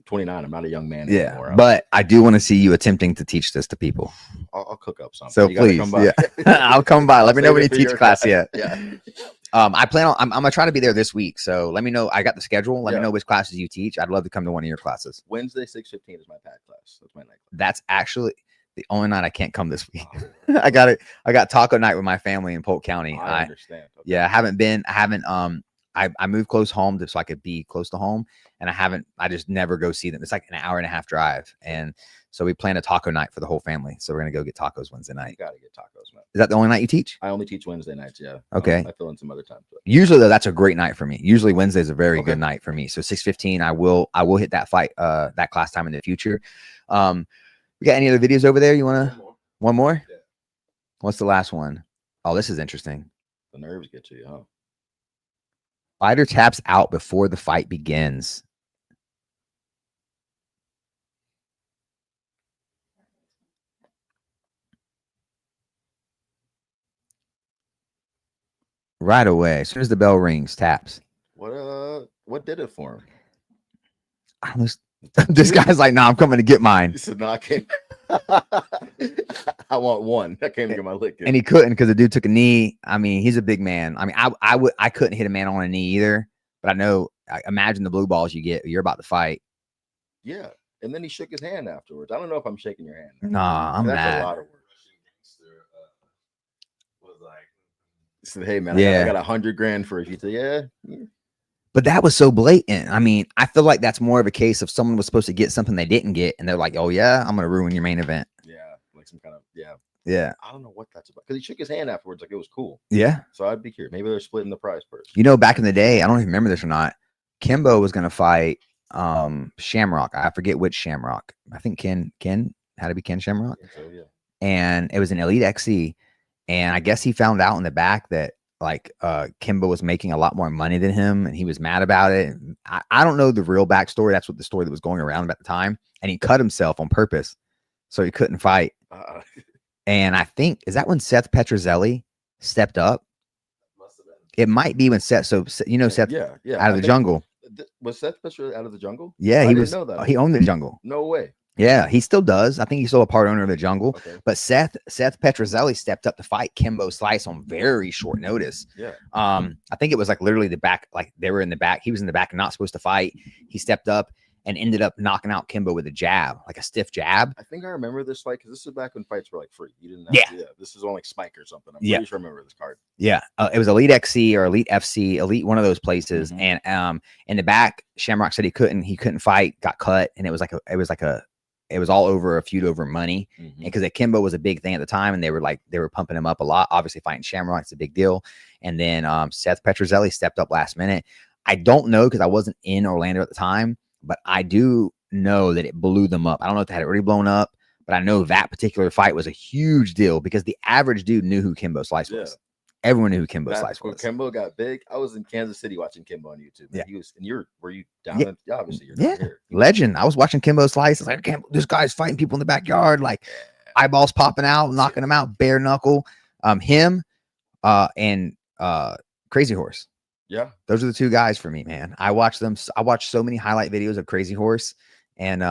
29. I'm not a young man anymore. But I do want to see you attempting to teach this to people. I'll cook up something. So please, I'll come by. Let me know when you teach class yet. Yeah. I plan on. I'm gonna try to be there this week. So let me know. I got the schedule. Let me know which classes you teach. I'd love to come to one of your classes. Wednesday 6:15 is my PAC class. That's my night class. That's actually the only night I can't come this week. I got taco night with my family in Polk County. I understand. Okay. Yeah, I haven't. I moved close home so I could be close to home, and I just never go see them. It's like an hour and a half drive, and so we plan a taco night for the whole family. So we're gonna go get tacos Wednesday night. You gotta get tacos, man. Is that the only night you teach? I only teach Wednesday nights. Yeah. Okay. I fill in some other time. Usually though, that's a great night for me. Usually Wednesday is a very good night for me. So 6:15, I will hit that fight, that class time in the future. We got any other videos over there? You wanna one more? Yeah. What's the last one? Oh, this is interesting. The nerves get to you, huh? Fighter taps out before the fight begins. Right away, as soon as the bell rings, taps. What did it for him? This guy's like, "Nah, I'm coming to get mine." He said, "No, I can't. I want one. I came to get my lick." And he couldn't because the dude took a knee. I mean, he's a big man. I mean, I couldn't hit a man on a knee either. But I imagine the blue balls you get. You're about to fight. Yeah, and then he shook his hand afterwards. I don't know if I'm shaking your hand. Nah, I'm That's mad. a lot of work. Was like, He said, "Hey man, Yeah. I got $100,000 for it." He said, "Yeah." But that was so blatant. I mean, I feel like that's more of a case of someone was supposed to get something they didn't get, and they're like, "Oh yeah, I'm gonna ruin your main event." Yeah, like some kind of Yeah. I don't know what that's about because he shook his hand afterwards, like it was cool. Yeah. So I'd be curious. Maybe they're splitting the prize purse. You know, back in the day, I don't even remember this or not. Kimbo was gonna fight Shamrock. I forget which Shamrock. I think Ken had to be Ken Shamrock. So yeah. And it was an Elite XC. And I guess he found out in the back that like Kimbo was making a lot more money than him, and he was mad about it. I don't know the real backstory. That's what the story that was going around at the time. And he cut himself on purpose so he couldn't fight. And I think, is that when Seth Petrozelli stepped up? It might be when Seth. So you know Seth, out of the jungle. Was Seth Petrozelli out of the jungle? Yeah, I he didn't was. know that. He owned the jungle. No way. Yeah, he still does. I think he's still a part owner of the jungle. Okay. But Seth Petrozelli stepped up to fight Kimbo Slice on very short notice. Yeah. I think it was like literally the back, like they were in the back. He was in the back and not supposed to fight. He stepped up and ended up knocking out Kimbo with a jab, like a stiff jab. I think I remember this fight because this is back when fights were like free. You didn't have this is on like Spike or something. I'm pretty sure I remember this card. Yeah. It was Elite XC or Elite FC, Elite, one of those places. And in the back, Shamrock said he couldn't fight, got cut, and it was all over a feud over money. And because Kimbo was a big thing at the time, and they were pumping him up a lot. Obviously, fighting Shamrock, it's a big deal. And then Seth Petrozelli stepped up last minute. I don't know because I wasn't in Orlando at the time, but I do know that it blew them up. I don't know if they had already blown up, but I know that particular fight was a huge deal because the average dude knew who Kimbo Slice was. Everyone knew who Kimbo Slice was. When Kimbo got big, I was in Kansas City watching Kimbo on YouTube. Yeah. He was, and were you down? Obviously, you're down here. Legend. I was watching Kimbo Slice. It's like, this guy's fighting people in the backyard, like eyeballs popping out, knocking them out, bare knuckle. Him and Crazy Horse. Yeah. Those are the two guys for me, man. I watched so many highlight videos of Crazy Horse. And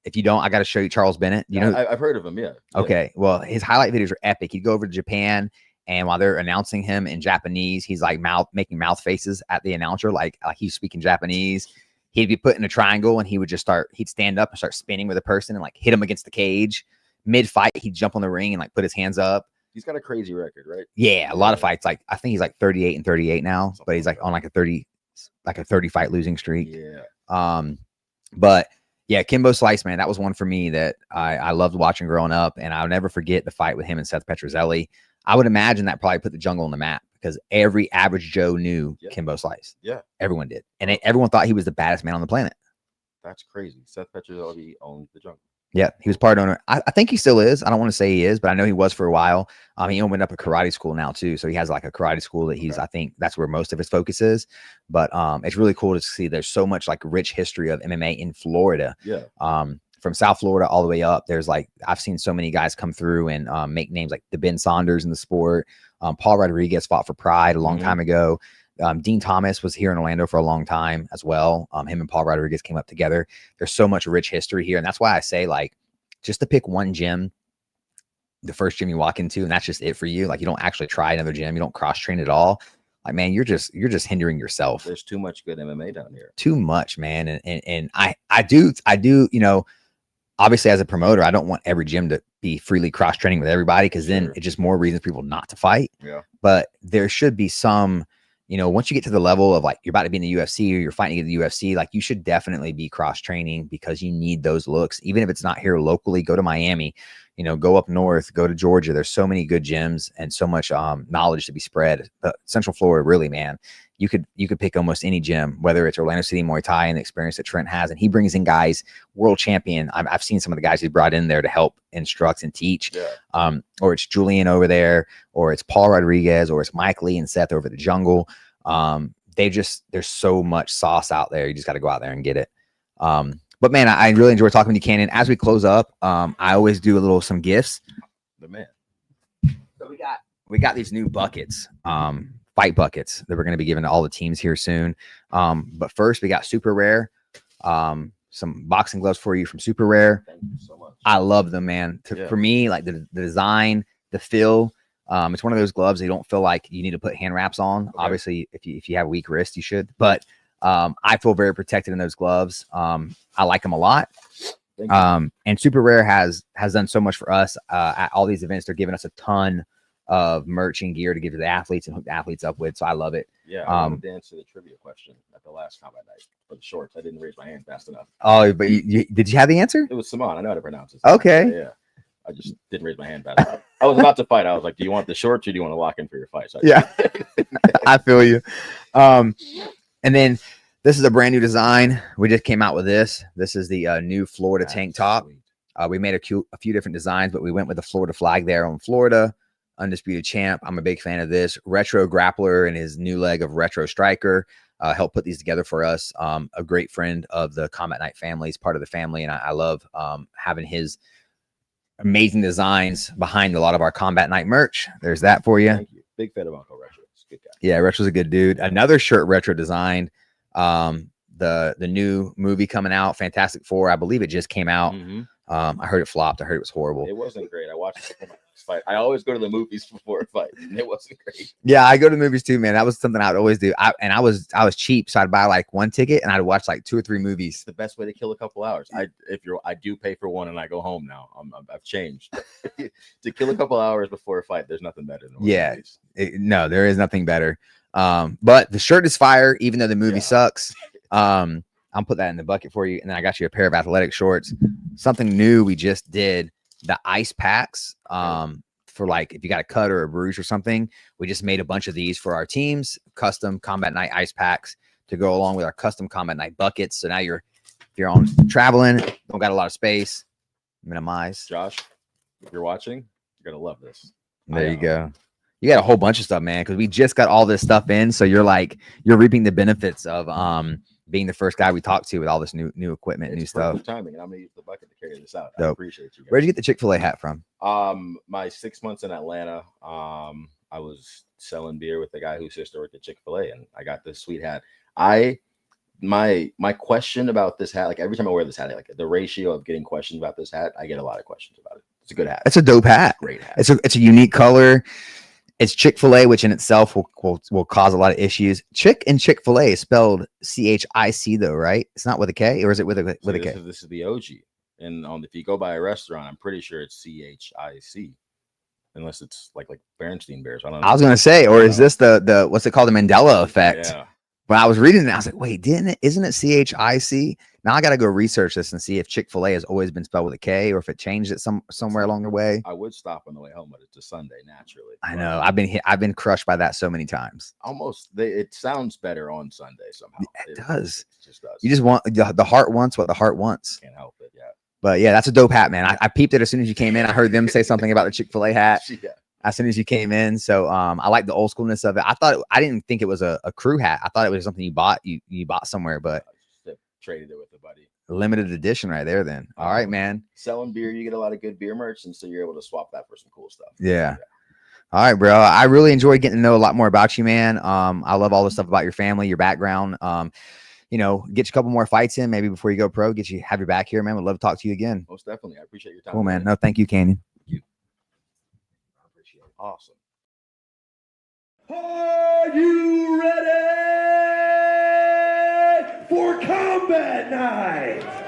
if you don't, I got to show you Charles Bennett. You know, I've heard of him. Yeah. Okay. Well, his highlight videos are epic. He'd go over to Japan, and while they're announcing him in Japanese, he's like making mouth faces at the announcer, like he's speaking Japanese. He'd be put in a triangle, and he'd stand up and start spinning with a person and like hit him against the cage. Mid fight, he'd jump on the ring and like put his hands up. He's got a crazy record, right? Yeah, a lot of fights. Like I think he's like 38-38 now, but he's like on like a 30 fight losing streak. Yeah. But yeah, Kimbo Slice, man, that was one for me that I loved watching growing up, and I'll never forget the fight with him and Seth Petrozelli. I would imagine that probably put the jungle on the map because every average Joe knew Kimbo Slice. Yeah, everyone did, and everyone thought he was the baddest man on the planet. That's crazy. Seth Petrozelli owned the jungle. Yeah, he was part owner. I think he still is. I don't want to say he is, but I know he was for a while. He opened up a karate school now too, so he has like a karate school that he's. I think that's where most of his focus is. But it's really cool to see. There's so much like rich history of MMA in Florida. Yeah. From South Florida all the way up. There's like I've seen so many guys come through and make names like the Ben Saunders in the sport. Paul Rodriguez fought for Pride a long time ago. Dean Thomas was here in Orlando for a long time as well. Him and Paul Rodriguez came up together. There's so much rich history here. And that's why I say, like, just to pick one gym, the first gym you walk into, and that's just it for you. Like, you don't actually try another gym. You don't cross train at all. Like, man, you're just hindering yourself. There's too much good MMA down here. Too much, man. And I do, you know, obviously as a promoter, I don't want every gym to be freely cross training with everybody, because then it's just more reasons for people not to fight. Yeah. But there should be some, you know, once you get to the level of like you're about to be in the UFC or you're fighting in the UFC, like you should definitely be cross training because you need those looks. Even if it's not here locally, go to Miami, you know, go up north, go to Georgia. There's so many good gyms and so much knowledge to be spread. But Central Florida, really, man, you could pick almost any gym, whether it's Orlando City Muay Thai and the experience that Trent has. And he brings in guys, world champion. I've seen some of the guys he brought in there to help instruct and teach. Yeah. Or it's Julian over there, or it's Paul Rodriguez, or it's Mike Lee and Seth over the jungle. There's so much sauce out there. You just got to go out there and get it. But man, I really enjoy talking to you, Cannon. As we close up, I always do some gifts. The man. So we got these new buckets, fight buckets that we're going to be giving to all the teams here soon. But first we got Super Rare, some boxing gloves for you from Super Rare. Thank you so much. I love them, man. For me, like the design, the feel. It's one of those gloves that you don't feel like you need to put hand wraps on. Okay. Obviously, if you have weak wrist, you should. But I feel very protected in those gloves. I like them a lot. And Super Rare has done so much for us at all these events. They're giving us a ton of merch and gear to give to the athletes and hook the athletes up with. So I love it. Yeah, I wanted to answer the trivia question at the last combat night for the shorts. I didn't raise my hand fast enough. Oh, but did you have the answer? It was Simon. I know how to pronounce it. Okay. Yeah. I just didn't raise my hand fast enough. I was about to fight. I was like, do you want the shorts or do you want to lock in for your fight? So Yeah. I feel you. And then this is a brand new design. We just came out with this. This is the new Florida tank top. Sweet. We made a few different designs, but we went with the Florida flag there on Florida. Undisputed champ. I'm a big fan of this. Retro Grappler and his new leg of Retro Striker helped put these together for us. A great friend of the Combat Night family. He's part of the family, and I love having his amazing designs behind a lot of our Combat Night merch. There's that for you. Thank you. Big fan of Uncle Retro. He's a good guy. Yeah, Retro's a good dude. Another shirt Retro designed. The new movie coming out, Fantastic Four. I believe it just came out. Mm-hmm. I heard it flopped. I heard it was horrible. It wasn't great. I watched it fight. I always go to the movies before a fight, and it wasn't great. Yeah, I go to the movies too, man. That was something I would always do. I was cheap, so I'd buy like one ticket and I'd watch like 2 or 3 movies. It's the best way to kill a couple hours. I do pay for one and I go home now. I've changed. To kill a couple hours before a fight, there's nothing better than movies. No, there is nothing better. But the shirt is fire, even though the movie sucks. I'll put that in the bucket for you. And then I got you a pair of athletic shorts. Something new we just did, the ice packs. For like if you got a cut or a bruise or something, we just made a bunch of these for our teams, custom Combat Night ice packs to go along with our custom Combat Night buckets. So now if you're on traveling, don't got a lot of space, minimize. Josh, if you're watching, you're gonna love this. There you go. You got a whole bunch of stuff, man, because we just got all this stuff in. So you're reaping the benefits of being the first guy we talked to with all this new equipment, new stuff. Timing, and I'm gonna use the bucket to carry this out. Dope. I appreciate you guys. Where'd you get the Chick-fil-A hat from? My 6 months in Atlanta, I was selling beer with the guy whose sister worked at Chick-fil-A, and I got this sweet hat. My question about this hat, like every time I wear this hat, like the ratio of getting questions about this hat, I get a lot of questions about it. It's a good hat. It's a dope hat. Great hat. It's a unique color. It's Chick-fil-A, which in itself will cause a lot of issues. Chick and Chick-fil-A is spelled C-H-I-C though, right? It's not with a K, or is it with a K? This is the OG. And if you go by a restaurant, I'm pretty sure it's C-H-I-C, unless it's like Berenstein Bears. I don't know. I was gonna say, or is this the what's it called, the Mandela effect? Yeah. When I was reading it, I was like, wait, isn't it C-H-I-C? Now I got to go research this and see if Chick-fil-A has always been spelled with a K or if it changed it somewhere along the way. I would stop on the way home, but it's a Sunday naturally. I know. I've been crushed by that so many times. It sounds better on Sunday somehow. It does. It just does. You just want the heart wants what the heart wants. Can't help it. Yeah. But yeah, that's a dope hat, man. I peeped it as soon as you came in. I heard them say something about the Chick-fil-A hat. Yeah. As soon as you came in. So I like the old schoolness of it. I didn't think it was a crew hat. I thought it was something you bought somewhere, but I just traded it with a buddy. Limited edition right there then. All right, man. Selling beer, you get a lot of good beer merch, and so you're able to swap that for some cool stuff. Yeah. All right, bro. I really enjoyed getting to know a lot more about you, man. I love all the stuff about your family, your background. Get you a couple more fights in maybe before you go pro, have your back here, man. Would love to talk to you again. Most definitely. I appreciate your time. Cool, man. No, thank you, Canyon. Awesome. Are you ready for combat night?